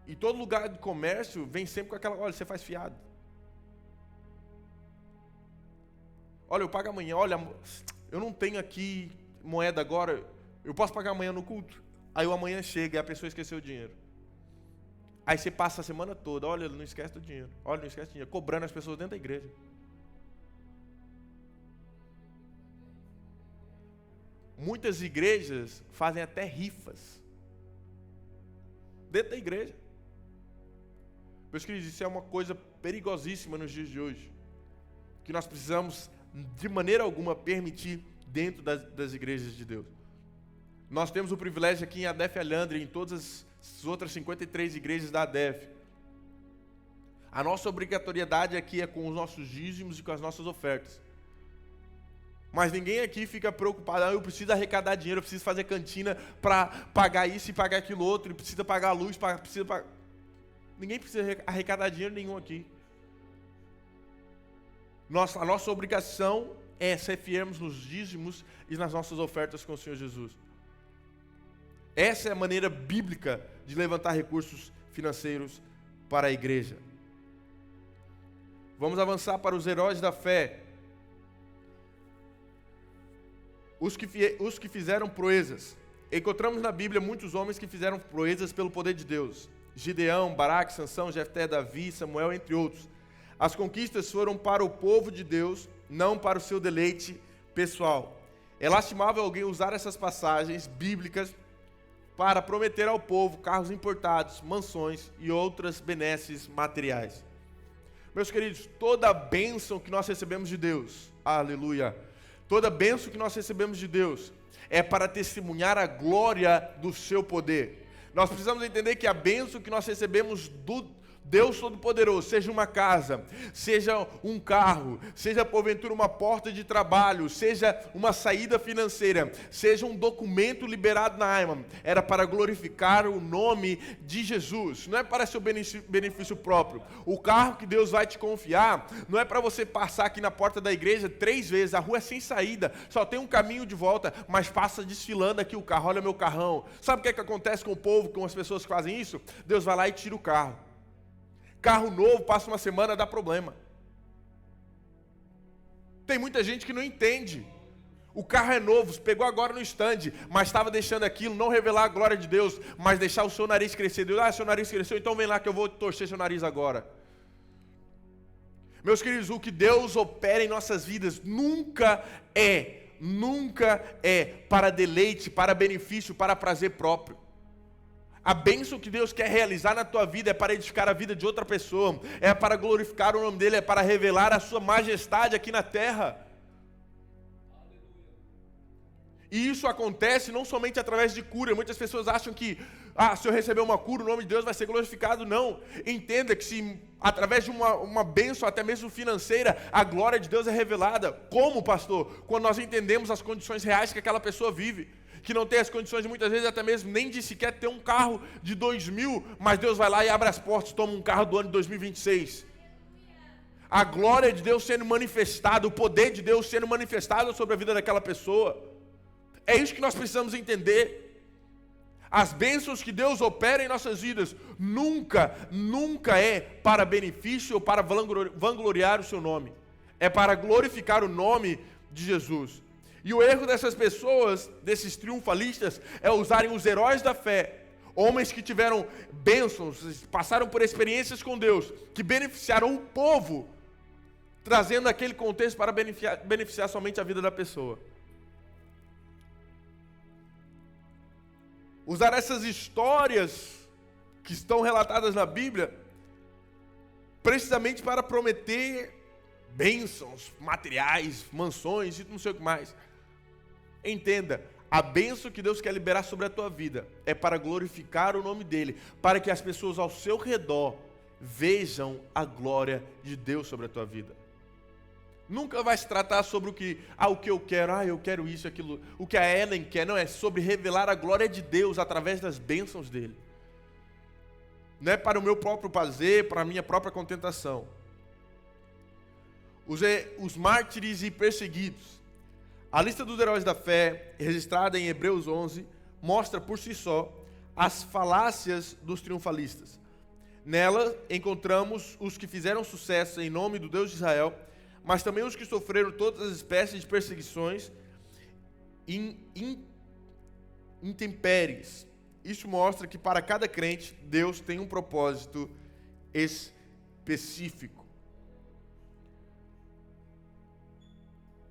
E todo lugar de comércio vem sempre com aquela, olha, você faz fiado. Olha, eu pago amanhã, olha, eu não tenho aqui moeda agora, eu posso pagar amanhã no culto? Aí o amanhã chega e a pessoa esqueceu o dinheiro. Aí você passa a semana toda, olha, não esquece do dinheiro, olha, não esquece do dinheiro, cobrando as pessoas dentro da igreja. Muitas igrejas fazem até rifas dentro da igreja. Meus queridos, isso é uma coisa perigosíssima nos dias de hoje, que nós precisamos, de maneira alguma, permitir dentro das igrejas de Deus. Nós temos o privilégio aqui em ADEF Alhandra e em todas as outras 53 igrejas da ADEF. A nossa obrigatoriedade aqui é com os nossos dízimos e com as nossas ofertas. Mas ninguém aqui fica preocupado, eu preciso arrecadar dinheiro, eu preciso fazer cantina para pagar isso e pagar aquilo outro, precisa pagar a luz, precisa pagar... Ninguém precisa arrecadar dinheiro nenhum aqui. A nossa obrigação é ser fiéis nos dízimos e nas nossas ofertas com o Senhor Jesus. Essa é a maneira bíblica de levantar recursos financeiros para a igreja. Vamos avançar para os heróis da fé. Os que fizeram proezas. Encontramos na Bíblia muitos homens que fizeram proezas pelo poder de Deus. Gideão, Baraque, Sansão, Jefté, Davi, Samuel, entre outros. As conquistas foram para o povo de Deus, não para o seu deleite pessoal. É lastimável alguém usar essas passagens bíblicas para prometer ao povo carros importados, mansões e outras benesses materiais. Meus queridos, toda a bênção que nós recebemos de Deus, aleluia, toda a bênção que nós recebemos de Deus é para testemunhar a glória do seu poder. Nós precisamos entender que a bênção que nós recebemos do Deus Todo-Poderoso, seja uma casa, seja um carro, seja porventura uma porta de trabalho, seja uma saída financeira, seja um documento liberado na AIMA, era para glorificar o nome de Jesus, não é para seu benefício próprio. O carro que Deus vai te confiar, não é para você passar aqui na porta da igreja 3 vezes, a rua é sem saída, só tem um caminho de volta, mas passa desfilando aqui o carro, olha meu carrão. Sabe o que é que acontece com o povo, com as pessoas que fazem isso? Deus vai lá e tira o carro. Carro novo, passa uma semana, dá problema. Tem muita gente que não entende. O carro é novo, pegou agora no stand, mas estava deixando aquilo, não revelar a glória de Deus, mas deixar o seu nariz crescer. Deus, seu nariz cresceu, então vem lá que eu vou torcer seu nariz agora. Meus queridos, o que Deus opera em nossas vidas nunca é para deleite, para benefício, para prazer próprio. A bênção que Deus quer realizar na tua vida é para edificar a vida de outra pessoa, é para glorificar o nome dEle, é para revelar a sua majestade aqui na terra. E isso acontece não somente através de cura. Muitas pessoas acham que, se eu receber uma cura, o nome de Deus vai ser glorificado. Não. Entenda que se através de uma bênção, até mesmo financeira, a glória de Deus é revelada. Como, pastor? Quando nós entendemos as condições reais que aquela pessoa vive. Que não tem as condições, muitas vezes, até mesmo nem de sequer ter um carro de 2000, mas Deus vai lá e abre as portas, toma um carro do ano de 2026. A glória de Deus sendo manifestada, o poder de Deus sendo manifestado sobre a vida daquela pessoa. É isso que nós precisamos entender. As bênçãos que Deus opera em nossas vidas nunca é para benefício ou para vangloriar o seu nome. É para glorificar o nome de Jesus. E o erro dessas pessoas, desses triunfalistas, é usarem os heróis da fé, homens que tiveram bênçãos, passaram por experiências com Deus, que beneficiaram o povo, trazendo aquele contexto para beneficiar somente a vida da pessoa. usar essas histórias que estão relatadas na Bíblia precisamente para prometer bênçãos materiais, mansões e não sei o que mais. Entenda, a bênção que Deus quer liberar sobre a tua vida é para glorificar o nome dEle, para que as pessoas ao seu redor vejam a glória de Deus sobre a tua vida. Nunca vai se tratar sobre o que eu quero, eu quero isso, aquilo, o que a Ellen quer, não, é sobre revelar a glória de Deus através das bênçãos dEle. Não é para o meu próprio prazer, para a minha própria contentação. Os mártires e perseguidos. A lista dos heróis da fé, registrada em Hebreus 11, mostra por si só as falácias dos triunfalistas. Nela encontramos os que fizeram sucesso em nome do Deus de Israel, mas também os que sofreram todas as espécies de perseguições e intempéries. Isso mostra que para cada crente, Deus tem um propósito específico.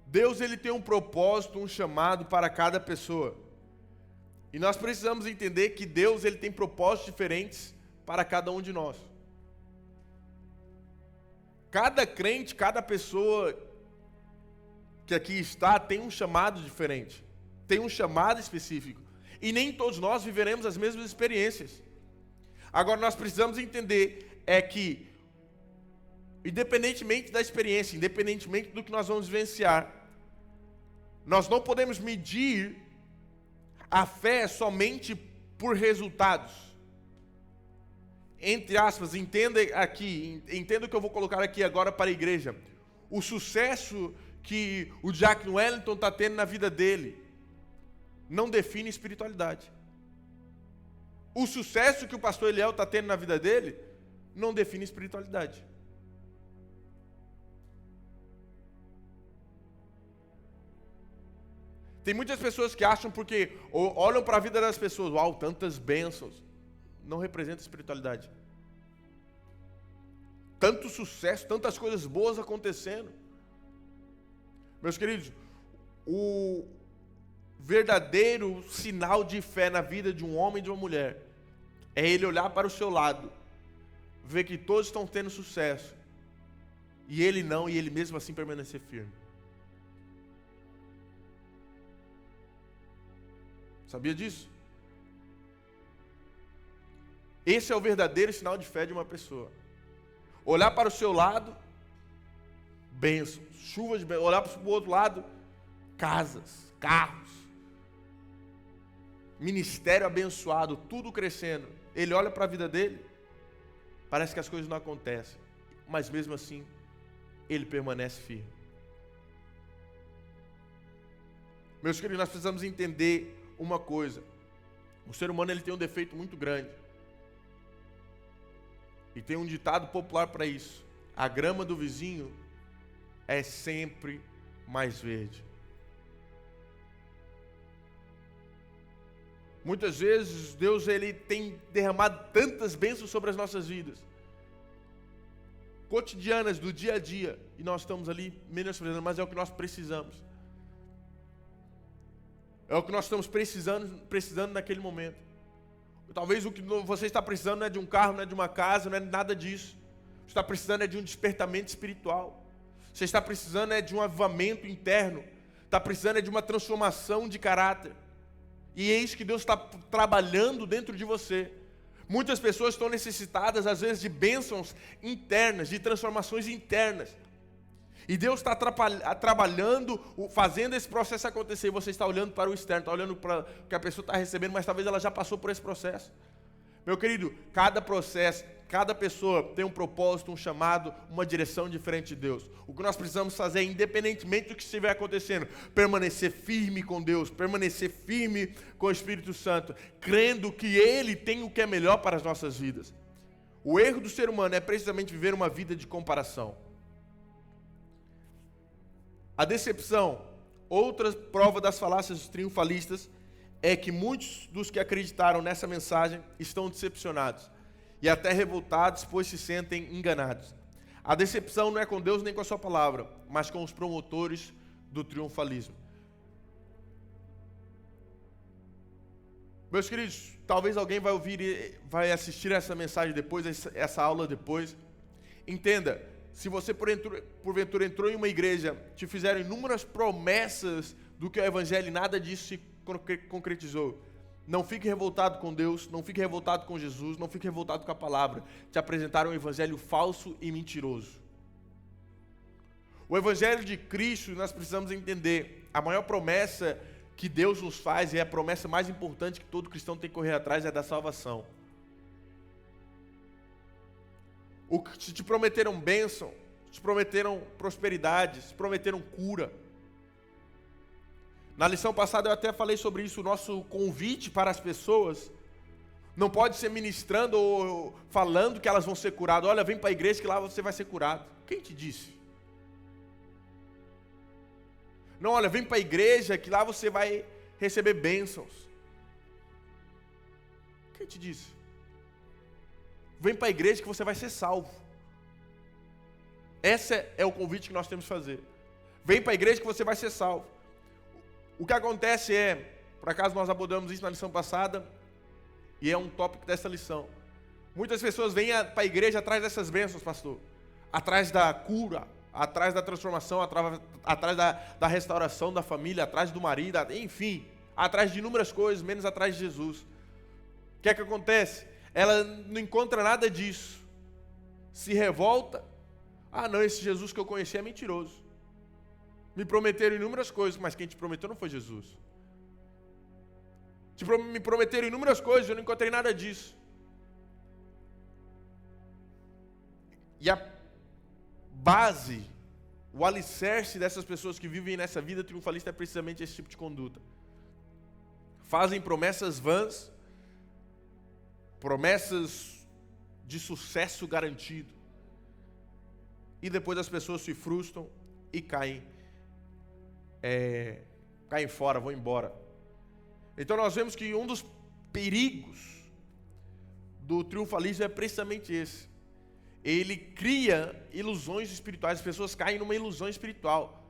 Deus, ele tem um propósito, um chamado para cada pessoa. E nós precisamos entender que Deus, ele tem propósitos diferentes para cada um de nós. Cada crente, cada pessoa que aqui está, tem um chamado diferente. Tem um chamado específico. E nem todos nós viveremos as mesmas experiências. Agora, nós precisamos entender que, independentemente da experiência, independentemente do que nós vamos vivenciar, nós não podemos medir a fé somente por resultados. Entre aspas, entenda o que eu vou colocar aqui agora para a igreja. O sucesso que o Jack Wellington está tendo na vida dele não define espiritualidade. O sucesso que o pastor Eliel está tendo na vida dele não define espiritualidade. Tem muitas pessoas que acham porque olham para a vida das pessoas, uau, tantas bênçãos, não representa espiritualidade. Tanto sucesso, tantas coisas boas acontecendo. Meus queridos, o verdadeiro sinal de fé na vida de um homem e de uma mulher é ele olhar para o seu lado, ver que todos estão tendo sucesso, e ele não, e ele mesmo assim permanecer firme. Sabia disso? Esse é o verdadeiro sinal de fé de uma pessoa. Olhar para o seu lado, bênção, chuva de bênção. Olhar para o outro lado, casas, carros, ministério abençoado, tudo crescendo. Ele olha para a vida dele, parece que as coisas não acontecem, mas mesmo assim, ele permanece firme. Meus queridos, nós precisamos entender uma coisa: o ser humano, ele tem um defeito muito grande, e tem um ditado popular para isso: a grama do vizinho é sempre mais verde. Muitas vezes Deus, ele tem derramado tantas bênçãos sobre as nossas vidas, cotidianas, do dia a dia, e nós estamos ali menosprezando, mas é o que nós precisamos. É o que nós estamos precisando naquele momento. Talvez o que você está precisando não é de um carro, não é de uma casa, não é nada disso. Você está precisando é de um despertamento espiritual. Você está precisando é de um avivamento interno. Está precisando é de uma transformação de caráter. E é isso que Deus está trabalhando dentro de você. Muitas pessoas estão necessitadas, às vezes, de bênçãos internas, de transformações internas. E Deus está trabalhando, fazendo esse processo acontecer. E você está olhando para o externo, está olhando para o que a pessoa está recebendo, mas talvez ela já passou por esse processo. Meu querido, cada processo, cada pessoa tem um propósito, um chamado, uma direção diferente de Deus. O que nós precisamos fazer, independentemente do que estiver acontecendo, permanecer firme com Deus, permanecer firme com o Espírito Santo, crendo que Ele tem o que é melhor para as nossas vidas. O erro do ser humano é precisamente viver uma vida de comparação. A decepção, outra prova das falácias triunfalistas, é que muitos dos que acreditaram nessa mensagem estão decepcionados e até revoltados, pois se sentem enganados. A decepção não é com Deus nem com a sua palavra, mas com os promotores do triunfalismo. Meus queridos, talvez alguém vai ouvir, vai assistir essa mensagem depois, essa aula depois. Entenda, se você porventura entrou em uma igreja, te fizeram inúmeras promessas do que é o evangelho e nada disso se concretizou. Não fique revoltado com Deus, não fique revoltado com Jesus, não fique revoltado com a palavra. Te apresentaram um evangelho falso e mentiroso. O evangelho de Cristo, nós precisamos entender, a maior promessa que Deus nos faz, e é a promessa mais importante que todo cristão tem que correr atrás, é da salvação. O que te prometeram bênção, te prometeram prosperidade, te prometeram cura. Na lição passada eu até falei sobre isso, o nosso convite para as pessoas não pode ser ministrando ou falando que elas vão ser curadas. Olha, vem para a igreja que lá você vai ser curado. Quem te disse? Não, olha, vem para a igreja que lá você vai receber bênçãos. Quem te disse? Vem para a igreja que você vai ser salvo. Esse é o convite que nós temos que fazer. Vem para a igreja que você vai ser salvo. O que acontece por acaso nós abordamos isso na lição passada, e é um tópico dessa lição. Muitas pessoas vêm para a igreja atrás dessas bênçãos, pastor. Atrás da cura, atrás da transformação, atrás da restauração da família, atrás do marido, enfim, atrás de inúmeras coisas, menos atrás de Jesus. O que é que acontece? Ela não encontra nada disso. Se revolta. Ah, não, esse Jesus que eu conheci é mentiroso. Me prometeram inúmeras coisas, mas quem te prometeu não foi Jesus. Me prometeram inúmeras coisas, eu não encontrei nada disso. E a base, o alicerce dessas pessoas que vivem nessa vida triunfalista é precisamente esse tipo de conduta. Fazem promessas vãs, promessas de sucesso garantido. E depois as pessoas se frustram e caem fora, vão embora. Então nós vemos que um dos perigos do triunfalismo é precisamente esse. Ele cria ilusões espirituais, as pessoas caem numa ilusão espiritual.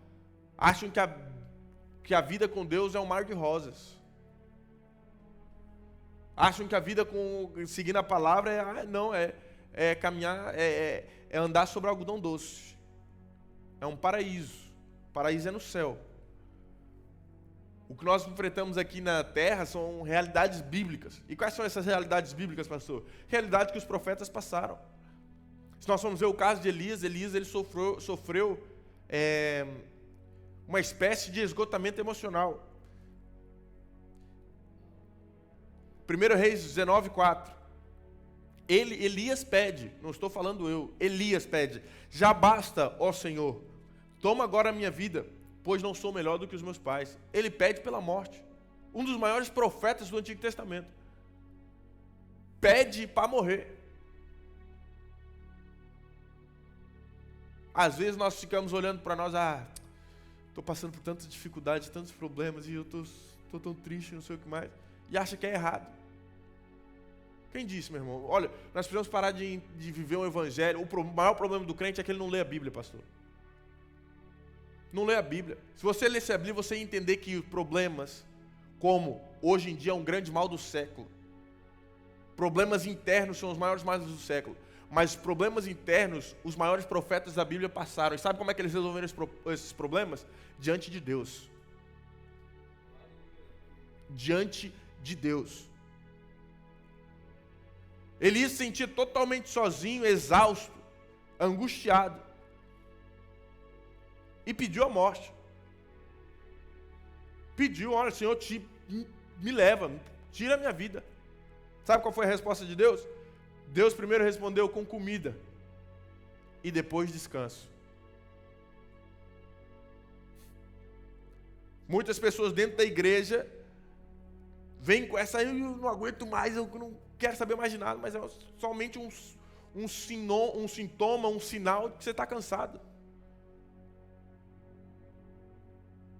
Acham que a vida com Deus é um mar de rosas. Acham que a vida seguindo a palavra é caminhar, é andar sobre algodão doce. É um paraíso. O paraíso é no céu. O que nós enfrentamos aqui na terra são realidades bíblicas. E quais são essas realidades bíblicas, pastor? Realidades que os profetas passaram. Se nós formos ver o caso de Elias ele sofreu uma espécie de esgotamento emocional. 1 Reis 19:4. Elias pede, não estou falando eu, Elias pede: já basta, ó Senhor, toma agora a minha vida, pois não sou melhor do que os meus pais. Ele pede pela morte. Um dos maiores profetas do Antigo Testamento. Pede para morrer. Às vezes nós ficamos olhando para nós, estou passando por tantas dificuldades, tantos problemas, e eu estou tão triste, não sei o que mais, e acha que é errado. Quem disse, meu irmão? Olha, nós precisamos parar de viver um evangelho. O maior problema do crente é que ele não lê a Bíblia, pastor. Não lê a Bíblia. Se você lesse a Bíblia, você ia entender que problemas, como hoje em dia é um grande mal do século, problemas internos são os maiores males do século. Mas problemas internos, os maiores profetas da Bíblia passaram. E sabe como é que eles resolveram esses problemas? Diante de Deus. Diante de Deus. Elias se sentia totalmente sozinho, exausto, angustiado. E pediu a morte. Pediu: olha, Senhor, me leva, tira a minha vida. Sabe qual foi a resposta de Deus? Deus primeiro respondeu com comida e depois descanso. Muitas pessoas dentro da igreja vêm com essa: eu não aguento mais, eu não quero saber mais de nada, mas é somente um sintoma, um sinal de que você está cansado.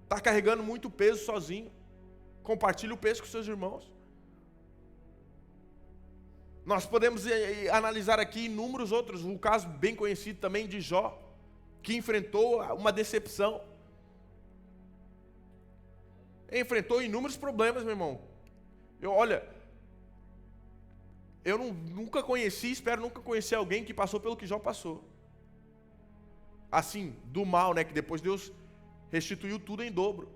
Está carregando muito peso sozinho. Compartilhe o peso com seus irmãos. Nós podemos analisar aqui inúmeros outros. Um caso bem conhecido também de Jó, que enfrentou uma decepção. Enfrentou inúmeros problemas, meu irmão. Olha, Eu nunca conheci, espero nunca conhecer alguém que passou pelo que Jó passou. Assim, do mal, né? Que depois Deus restituiu tudo em dobro.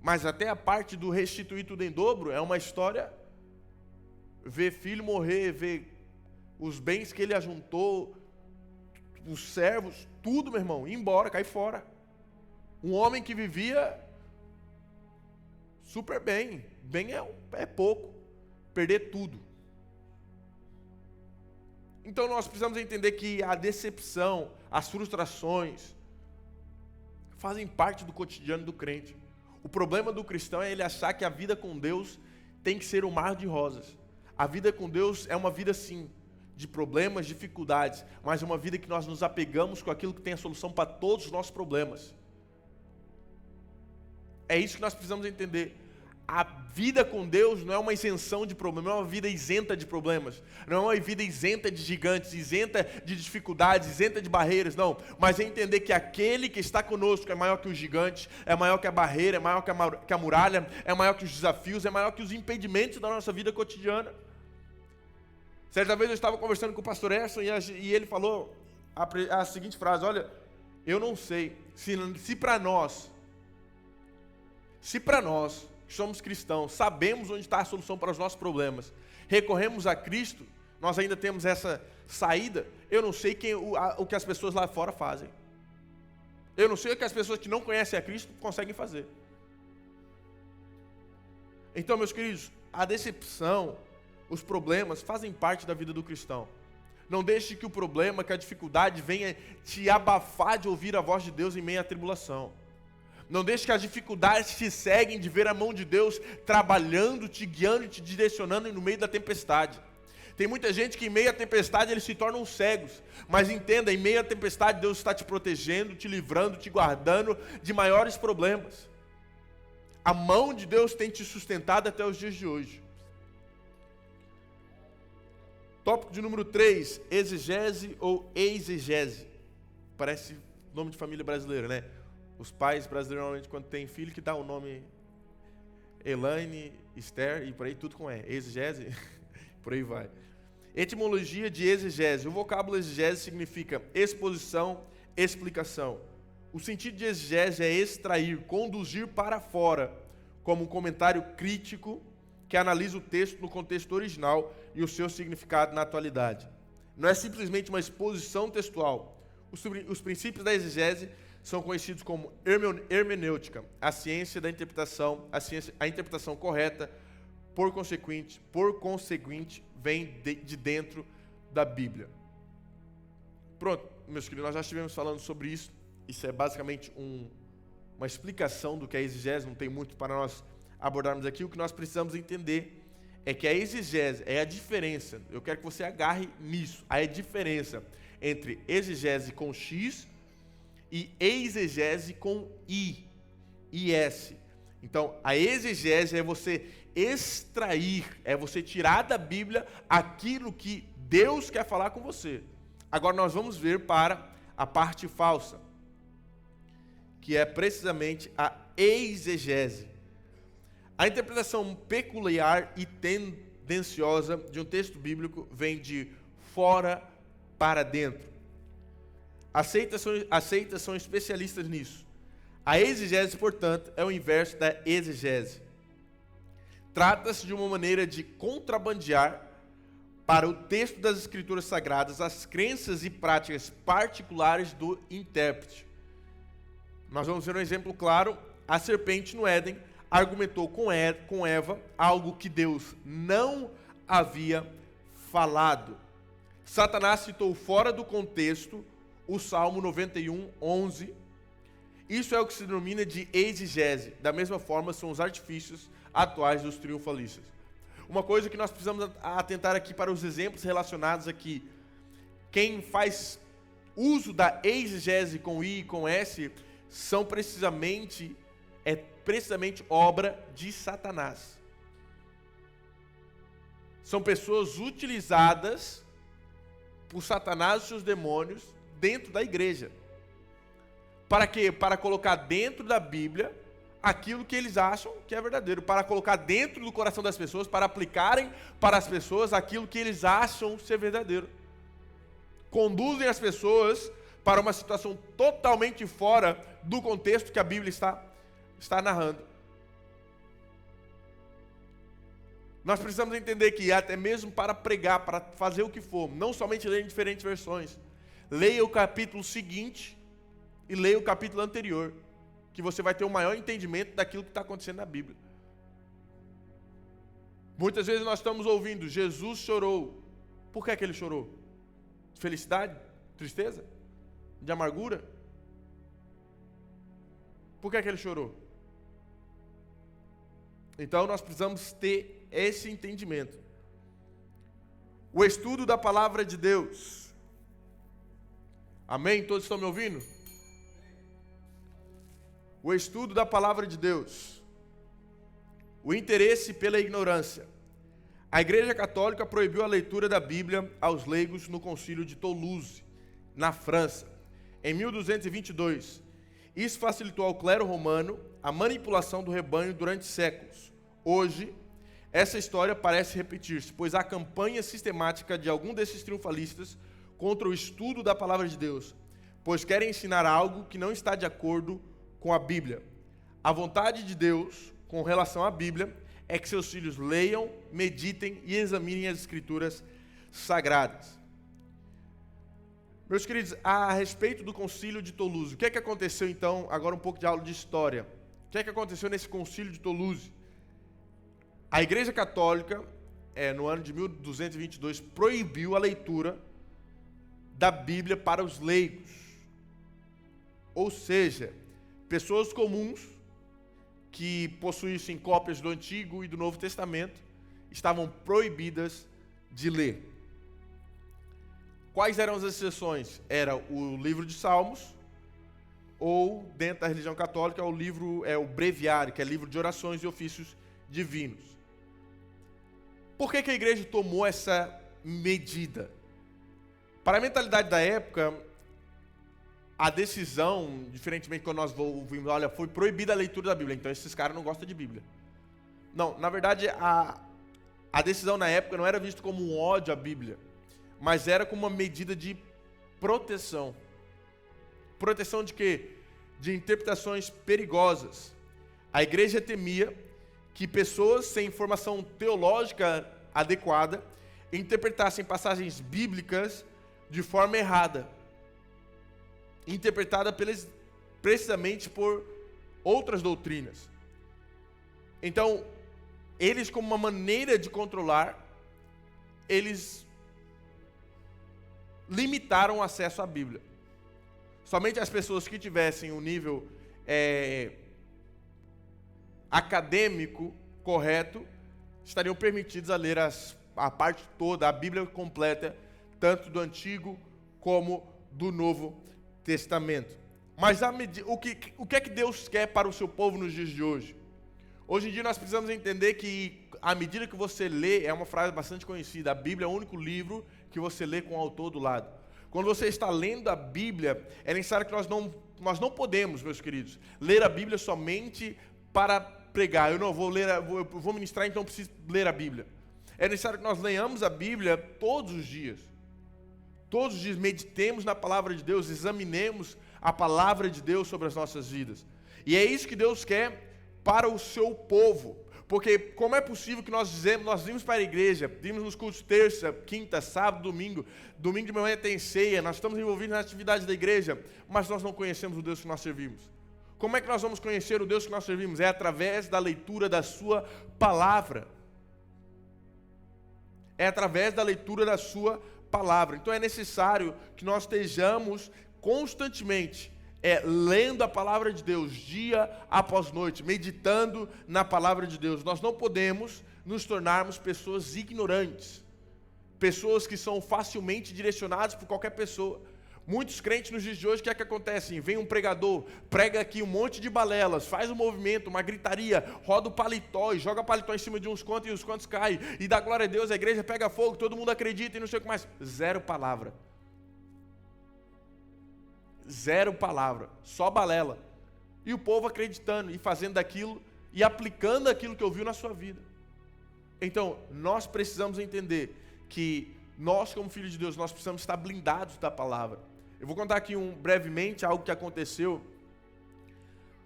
Mas até a parte do restituir tudo em dobro é uma história. Ver filho morrer, ver os bens que ele ajuntou, os servos, tudo, meu irmão, ir embora, cair fora. Um homem que vivia super bem. Bem é pouco. Perder tudo. Então nós precisamos entender que a decepção, as frustrações, fazem parte do cotidiano do crente. O problema do cristão é ele achar que a vida com Deus tem que ser um mar de rosas. A vida com Deus é uma vida, sim, de problemas, dificuldades, mas é uma vida que nós nos apegamos com aquilo que tem a solução para todos os nossos problemas. É isso que nós precisamos entender. A vida com Deus não é uma isenção de problemas, não é uma vida isenta de problemas, não é uma vida isenta de gigantes, isenta de dificuldades, isenta de barreiras, não. Mas é entender que aquele que está conosco é maior que os gigantes, é maior que a barreira, é maior que a muralha, é maior que os desafios, é maior que os impedimentos da nossa vida cotidiana. Certa vez eu estava conversando com o pastor Erson e ele falou a seguinte frase: olha, eu não sei se para nós que somos cristãos, sabemos onde está a solução para os nossos problemas, recorremos a Cristo, nós ainda temos essa saída, eu não sei o que as pessoas lá fora fazem. Eu não sei o que as pessoas que não conhecem a Cristo conseguem fazer. Então, meus queridos, a decepção, os problemas fazem parte da vida do cristão. Não deixe que o problema, que a dificuldade venha te abafar de ouvir a voz de Deus em meio à tribulação. Não deixe que as dificuldades te seguem de ver a mão de Deus trabalhando, te guiando e te direcionando no meio da tempestade. Tem muita gente que em meio à tempestade eles se tornam cegos. Mas entenda, em meio à tempestade Deus está te protegendo, te livrando, te guardando de maiores problemas. A mão de Deus tem te sustentado até os dias de hoje. Tópico de número 3, exegese ou exegese. Parece nome de família brasileira, né? Os pais brasileiros, normalmente, quando tem filho, que dá o nome Elaine, Esther, e por aí tudo com E. Exegese, por aí vai. Etimologia de exegese. O vocábulo exegese significa exposição, explicação. O sentido de exegese é extrair, conduzir para fora, como um comentário crítico que analisa o texto no contexto original e o seu significado na atualidade. Não é simplesmente uma exposição textual. Os princípios da exegese são conhecidos como hermenêutica, a ciência da interpretação, a interpretação correta, por conseguinte, vem de dentro da Bíblia. Pronto, meus queridos, nós já estivemos falando sobre isso. Isso é basicamente uma explicação do que é exegese, não tem muito para nós abordarmos aqui. O que nós precisamos entender é que a exegese é a diferença, eu quero que você agarre nisso, a diferença entre exegese com X e exegese com IS. Então, a exegese é você extrair, é você tirar da Bíblia aquilo que Deus quer falar com você. Agora nós vamos ver para a parte falsa, que é precisamente a exegese. A interpretação peculiar e tendenciosa de um texto bíblico vem de fora para dentro. As seitas são especialistas nisso. A exegese, portanto, é o inverso da exegese. Trata-se de uma maneira de contrabandear para o texto das Escrituras Sagradas as crenças e práticas particulares do intérprete. Nós vamos ver um exemplo claro. A serpente no Éden argumentou com Eva algo que Deus não havia falado. Satanás citou fora do contexto o Salmo 91, 11. Isso é o que se denomina de exegese. Da mesma forma, são os artifícios atuais dos triunfalistas. Uma coisa que nós precisamos atentar aqui para os exemplos relacionados aqui. Quem faz uso da exegese com I e com S são precisamente obra de Satanás. São pessoas utilizadas por Satanás e seus demônios dentro da igreja. Para quê? Para colocar dentro da Bíblia aquilo que eles acham que é verdadeiro, para colocar dentro do coração das pessoas, para aplicarem para as pessoas aquilo que eles acham ser verdadeiro. Conduzem as pessoas para uma situação totalmente fora do contexto que a Bíblia está narrando. Nós precisamos entender que até mesmo para pregar, para fazer o que for, não somente ler em diferentes versões, leia o capítulo seguinte e leia o capítulo anterior, que você vai ter um maior entendimento daquilo que está acontecendo na Bíblia. Muitas vezes nós estamos ouvindo, Jesus chorou. Por que é que ele chorou? De felicidade? Tristeza? De amargura? Por que é que ele chorou? Então nós precisamos ter esse entendimento. O estudo da palavra de Deus. Amém? Todos estão me ouvindo? O estudo da palavra de Deus. O interesse pela ignorância. A Igreja Católica proibiu a leitura da Bíblia aos leigos no Concílio de Toulouse, na França, em 1222. Isso facilitou ao clero romano a manipulação do rebanho durante séculos. Hoje, essa história parece repetir-se, pois há campanha sistemática de algum desses triunfalistas contra o estudo da palavra de Deus, pois querem ensinar algo que não está de acordo com a Bíblia. A vontade de Deus, com relação à Bíblia, é que seus filhos leiam, meditem e examinem as Escrituras Sagradas. Meus queridos, a respeito do Concílio de Toulouse, o que é que aconteceu então, agora um pouco de aula de história. O que é que aconteceu nesse Concílio de Toulouse? A Igreja Católica, no ano de 1222, proibiu a leitura da Bíblia para os leigos. Ou seja, pessoas comuns que possuíssem cópias do Antigo e do Novo Testamento estavam proibidas de ler. Quais eram as exceções? Era o livro de Salmos, ou, dentro da religião católica, o breviário, que é livro de orações e ofícios divinos. Por que a igreja tomou essa medida? Para a mentalidade da época, a decisão, diferentemente quando nós ouvimos, olha, foi proibida a leitura da Bíblia, então esses caras não gostam de Bíblia. Não, na verdade, a decisão na época não era vista como um ódio à Bíblia, mas era como uma medida de proteção. Proteção de quê? De interpretações perigosas. A igreja temia que pessoas sem formação teológica adequada interpretassem passagens bíblicas de forma errada, interpretada precisamente por outras doutrinas. Então, eles, como uma maneira de controlar, eles limitaram o acesso à Bíblia. Somente as pessoas que tivessem um nível acadêmico correto estariam permitidos a ler a parte toda, a Bíblia completa, tanto do Antigo como do Novo Testamento. Mas o que é que Deus quer para o seu povo nos dias de hoje? Hoje em dia nós precisamos entender que, à medida que você lê, é uma frase bastante conhecida, a Bíblia é o único livro que você lê com o autor do lado. Quando você está lendo a Bíblia, é necessário que nós não podemos, meus queridos, ler a Bíblia somente para pregar. Eu vou ministrar, então preciso ler a Bíblia. É necessário que nós leiamos a Bíblia todos os dias. Todos os dias meditemos na palavra de Deus, examinemos a palavra de Deus sobre as nossas vidas. E é isso que Deus quer para o seu povo. Porque como é possível que nós vimos para a igreja, vimos nos cultos terça, quinta, sábado, domingo de manhã tem ceia, nós estamos envolvidos nas atividades da igreja, mas nós não conhecemos o Deus que nós servimos. Como é que nós vamos conhecer o Deus que nós servimos? É através da leitura da sua palavra. É através da leitura da sua palavra. Então é necessário que nós estejamos constantemente lendo a palavra de Deus, dia após noite, meditando na palavra de Deus. Nós não podemos nos tornarmos pessoas ignorantes, pessoas que são facilmente direcionadas por qualquer pessoa. Muitos crentes nos dias de hoje, o que é que acontece? Vem um pregador, prega aqui um monte de balelas, faz um movimento, uma gritaria, roda o paletó e joga o paletó em cima de uns quantos e os quantos caem, e dá glória a Deus, a igreja pega fogo, todo mundo acredita e não sei o que mais. Zero palavra, só balela. E o povo acreditando e fazendo aquilo e aplicando aquilo que ouviu na sua vida. Então, nós precisamos entender que nós, como filhos de Deus, nós precisamos estar blindados da palavra. Eu vou contar aqui brevemente algo que aconteceu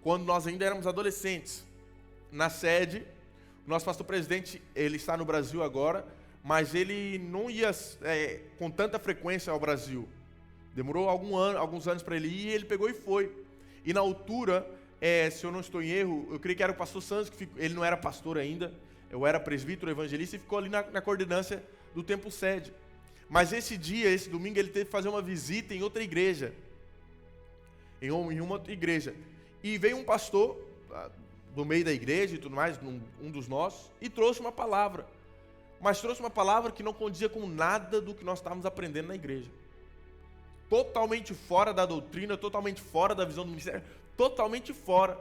quando nós ainda éramos adolescentes. Na sede, o nosso pastor presidente, ele está no Brasil agora, mas ele não ia com tanta frequência ao Brasil. Demorou alguns anos para ele ir e ele pegou e foi. E na altura, se eu não estou em erro, eu creio que era o pastor Santos, ele não era pastor ainda, eu era presbítero, evangelista, e ficou ali na coordenância do templo sede. Mas esse domingo, ele teve que fazer uma visita em outra igreja. Em uma outra igreja. E veio um pastor do meio da igreja e tudo mais, um dos nossos, e trouxe uma palavra. Mas trouxe uma palavra que não condizia com nada do que nós estávamos aprendendo na igreja. Totalmente fora da doutrina, totalmente fora da visão do ministério, totalmente fora.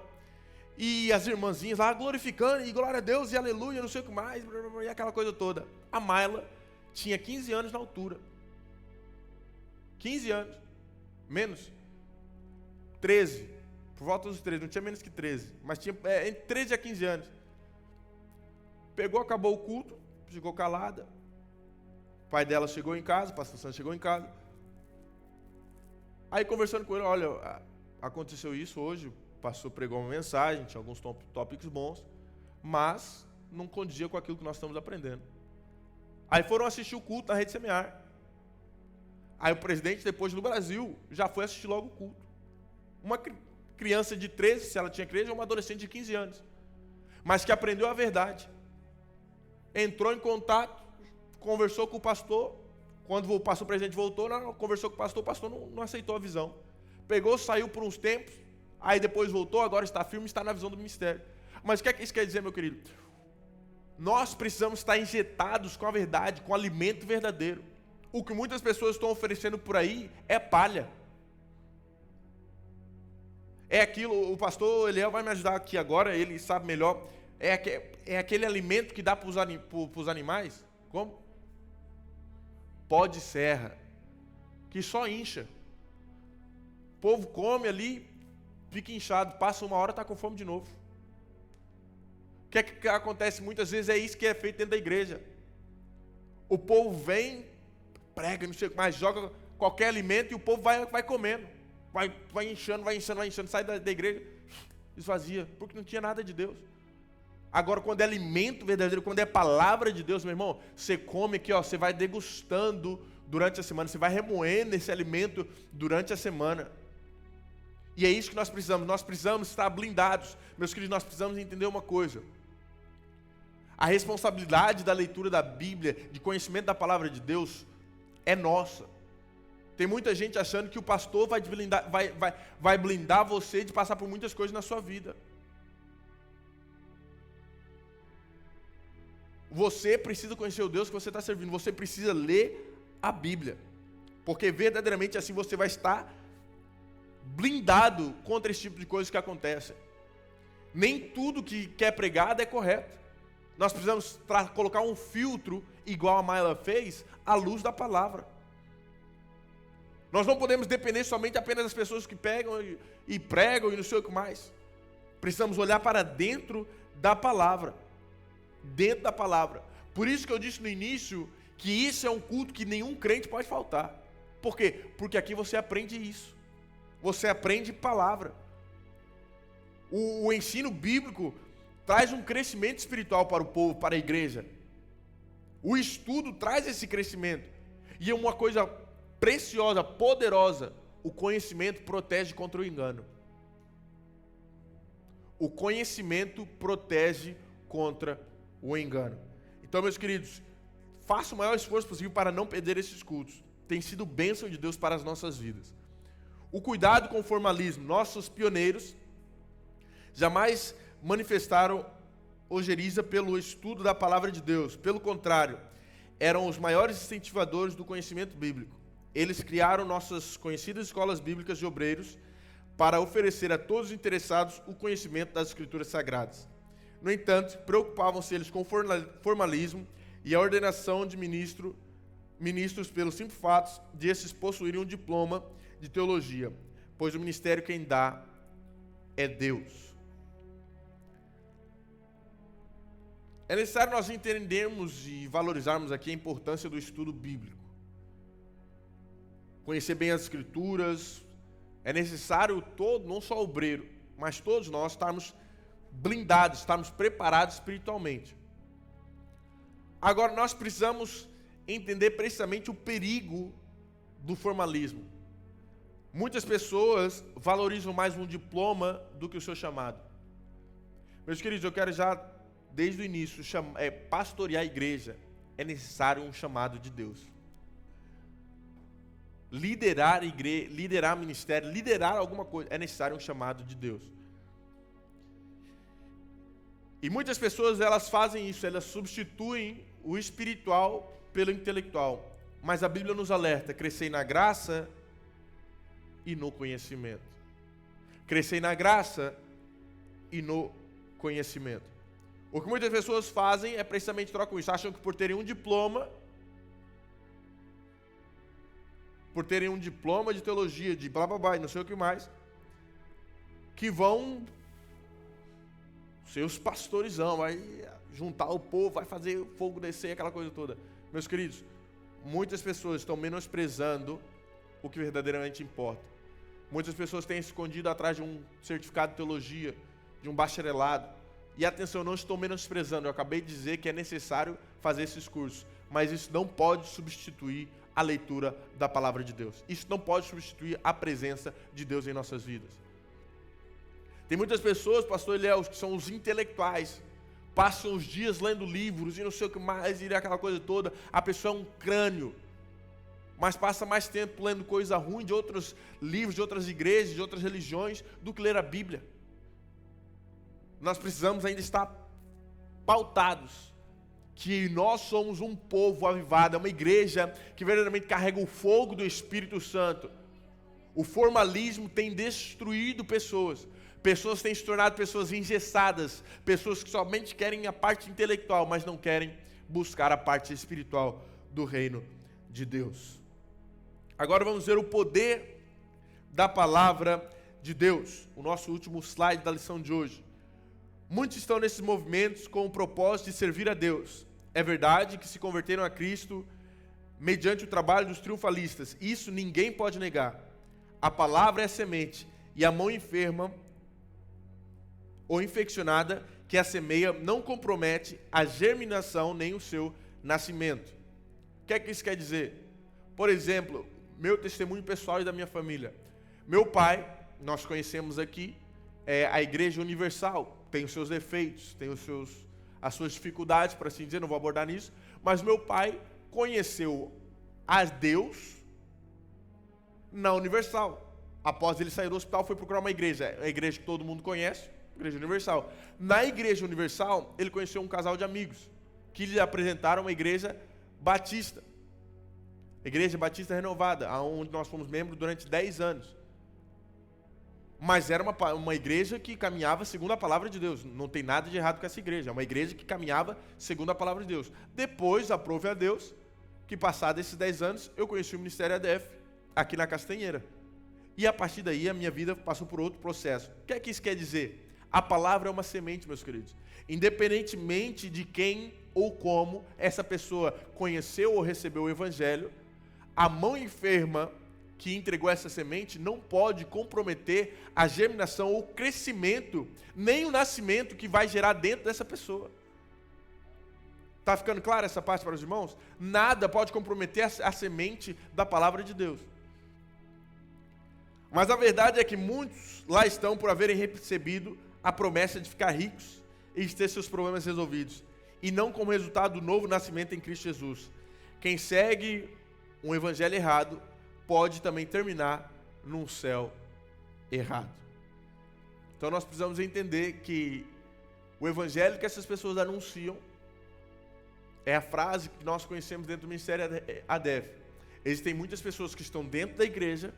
E as irmãzinhas lá glorificando, e glória a Deus, e aleluia, não sei o que mais, e aquela coisa toda. A Mayla tinha 15 anos na altura. 15 anos. Menos. 13. Por volta dos 13, não tinha menos que 13. Mas tinha entre 13 a 15 anos. Pegou, acabou o culto, ficou calada. O pai dela chegou em casa, o pastor Santos chegou em casa. Aí conversando com ele, olha, aconteceu isso hoje, o pastor pregou uma mensagem, tinha alguns tópicos bons, mas não condizia com aquilo que nós estamos aprendendo. Aí foram assistir o culto na Rede Semear. Aí o presidente, depois no Brasil, já foi assistir logo o culto. Uma criança de 13, se ela tinha 13, ou uma adolescente de 15 anos. Mas que aprendeu a verdade. Entrou em contato, conversou com o pastor. Quando o pastor presidente voltou, conversou com o pastor não aceitou a visão. Pegou, saiu por uns tempos, aí depois voltou, agora está firme, está na visão do ministério. Mas o que é que isso quer dizer, meu querido? Nós precisamos estar injetados com a verdade, com o alimento verdadeiro. O que muitas pessoas estão oferecendo por aí é palha. É aquilo, o pastor Eliel vai me ajudar aqui agora, ele sabe melhor. É aquele alimento que dá para os animais? Como? Pó de serra, que só incha. O povo come ali, fica inchado, passa uma hora, está com fome de novo. O que é que acontece muitas vezes? É isso que é feito dentro da igreja. O povo vem, prega, não sei o que mais, joga qualquer alimento e o povo vai comendo. Vai inchando, sai da igreja, esvazia, porque não tinha nada de Deus. Agora, quando é alimento verdadeiro, quando é palavra de Deus, meu irmão, você come aqui, você vai degustando durante a semana, você vai remoendo esse alimento durante a semana. E é isso que nós precisamos estar blindados. Meus queridos, nós precisamos entender uma coisa. A responsabilidade da leitura da Bíblia, de conhecimento da palavra de Deus, é nossa. Tem muita gente achando que o pastor vai blindar você de passar por muitas coisas na sua vida. Você precisa conhecer o Deus que você está servindo. Você precisa ler a Bíblia. Porque verdadeiramente assim você vai estar blindado contra esse tipo de coisas que acontecem. Nem tudo que é pregado é correto. Nós precisamos colocar um filtro, igual a Mayla fez, à luz da palavra. Nós não podemos depender somente apenas das pessoas que pegam e pregam e não sei o que mais. Precisamos olhar para dentro da palavra. Dentro da palavra. Por isso que eu disse no início que isso é um culto que nenhum crente pode faltar. Por quê? Porque aqui você aprende isso. Você aprende palavra. O ensino bíblico traz um crescimento espiritual para o povo, para a igreja. O estudo traz esse crescimento. E é uma coisa preciosa, poderosa. O conhecimento protege contra o engano. O conhecimento protege contra o engano. Então, meus queridos, faça o maior esforço possível para não perder esses cultos. Tem sido bênção de Deus para as nossas vidas. O cuidado com o formalismo. Nossos pioneiros jamais manifestaram ojeriza pelo estudo da palavra de Deus. Pelo contrário, eram os maiores incentivadores do conhecimento bíblico. Eles criaram nossas conhecidas escolas bíblicas de obreiros para oferecer a todos os interessados o conhecimento das Escrituras Sagradas. No entanto, preocupavam-se eles com o formalismo e a ordenação de ministros pelo simples fato de esses possuírem um diploma de teologia, pois o ministério quem dá é Deus. É necessário nós entendermos e valorizarmos aqui a importância do estudo bíblico. Conhecer bem as Escrituras. É necessário não só o obreiro, mas todos nós estarmos blindados, estarmos preparados espiritualmente. Agora, nós precisamos entender precisamente o perigo do formalismo. Muitas pessoas valorizam mais um diploma do que o seu chamado. Meus queridos, eu quero já, desde o início, pastorear a igreja. É necessário um chamado de Deus. Liderar a igreja, liderar ministério, liderar alguma coisa, é necessário um chamado de Deus. E muitas pessoas, elas fazem isso, elas substituem o espiritual pelo intelectual. Mas a Bíblia nos alerta: crescei na graça e no conhecimento. Crescei na graça e no conhecimento. O que muitas pessoas fazem é precisamente trocam isso. Acham que por terem um diploma de teologia, de blá blá blá, e não sei o que mais, que vão ser os pastorzão, vai juntar o povo, vai fazer o fogo descer, aquela coisa toda. Meus queridos, muitas pessoas estão menosprezando o que verdadeiramente importa. Muitas pessoas têm se escondido atrás de um certificado de teologia, de um bacharelado. E atenção, eu não estou menosprezando, eu acabei de dizer que é necessário fazer esses cursos, mas isso não pode substituir a leitura da palavra de Deus. Isso não pode substituir a presença de Deus em nossas vidas. Tem muitas pessoas, pastor Eliel, que são os intelectuais, passam os dias lendo livros e não sei o que mais, e aquela coisa toda. A pessoa é um crânio, mas passa mais tempo lendo coisa ruim de outros livros, de outras igrejas, de outras religiões, do que ler a Bíblia. Nós precisamos ainda estar pautados que nós somos um povo avivado, é uma igreja que verdadeiramente carrega o fogo do Espírito Santo. O formalismo tem destruído pessoas. Pessoas têm se tornado pessoas engessadas, pessoas que somente querem a parte intelectual, mas não querem buscar a parte espiritual do reino de Deus. Agora vamos ver o poder da palavra de Deus, o nosso último slide da lição de hoje. Muitos estão nesses movimentos com o propósito de servir a Deus. É verdade que se converteram a Cristo mediante o trabalho dos triunfalistas. Isso ninguém pode negar. A palavra é semente, e a mão enferma ou infeccionada que a semeia não compromete a germinação nem o seu nascimento. O que é que isso quer dizer? Por exemplo, meu testemunho pessoal e da minha família. Meu pai, nós conhecemos aqui, é a Igreja Universal. Tem os seus defeitos, tem as suas dificuldades, para assim dizer, não vou abordar nisso. Mas meu pai conheceu a Deus na Universal. Após ele sair do hospital, foi procurar uma igreja. A igreja que todo mundo conhece, Igreja Universal. Na Igreja Universal, ele conheceu um casal de amigos, que lhe apresentaram uma igreja batista. Igreja Batista Renovada, onde nós fomos membros durante 10 anos. Mas era uma igreja que caminhava segundo a palavra de Deus. Não tem nada de errado com essa igreja. É uma igreja que caminhava segundo a palavra de Deus. Depois, aprove a Deus, que passados esses 10 anos, eu conheci o Ministério ADF, aqui na Castanheira. E a partir daí, a minha vida passou por outro processo. O que é que isso quer dizer? A palavra é uma semente, meus queridos. Independentemente de quem ou como essa pessoa conheceu ou recebeu o Evangelho, a mão enferma que entregou essa semente não pode comprometer a germinação ou o crescimento, nem o nascimento que vai gerar dentro dessa pessoa. Está ficando clara essa parte para os irmãos? Nada pode comprometer a semente da palavra de Deus. Mas a verdade é que muitos lá estão por haverem recebido a promessa de ficar ricos e de ter seus problemas resolvidos, e não como resultado do novo nascimento em Cristo Jesus. Quem segue um evangelho errado pode também terminar num céu errado. Então nós precisamos entender que o evangelho que essas pessoas anunciam é a frase que nós conhecemos dentro do Ministério ADF. Existem muitas pessoas que estão dentro da igreja,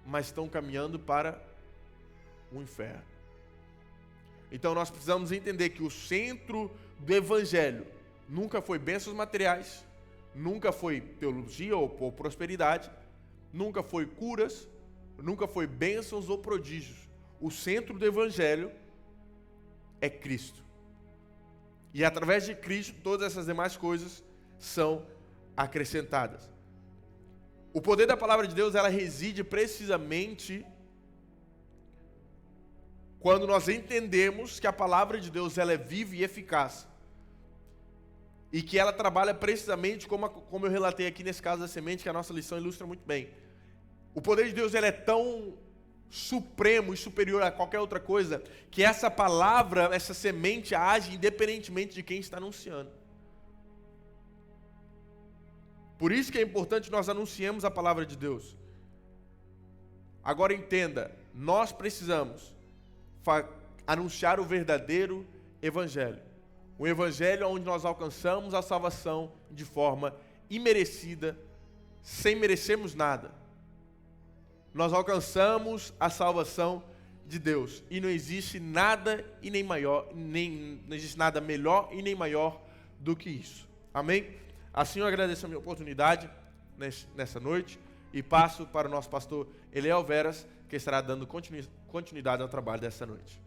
mas estão caminhando para o inferno. Então nós precisamos entender que o centro do evangelho nunca foi bênçãos materiais, nunca foi teologia ou prosperidade, nunca foi curas, nunca foi bênçãos ou prodígios. o centro do Evangelho é Cristo. E através de Cristo, todas essas demais coisas são acrescentadas. O poder da palavra de Deus, ela reside precisamente quando nós entendemos que a palavra de Deus, ela é viva e eficaz. E que ela trabalha precisamente como eu relatei aqui nesse caso da semente, que a nossa lição ilustra muito bem. O poder de Deus, ele é tão supremo e superior a qualquer outra coisa, que essa palavra, essa semente age independentemente de quem está anunciando. Por isso que é importante nós anunciemos a palavra de Deus. Agora entenda, nós precisamos anunciar o verdadeiro evangelho. O evangelho onde nós alcançamos a salvação de forma imerecida, sem merecermos nada. Nós alcançamos a salvação de Deus. E não existe nada e nem maior, não existe nada melhor e nem maior do que isso. Amém? Assim eu agradeço a minha oportunidade nessa noite e passo para o nosso pastor Eliel Veras, que estará dando continuidade ao trabalho dessa noite.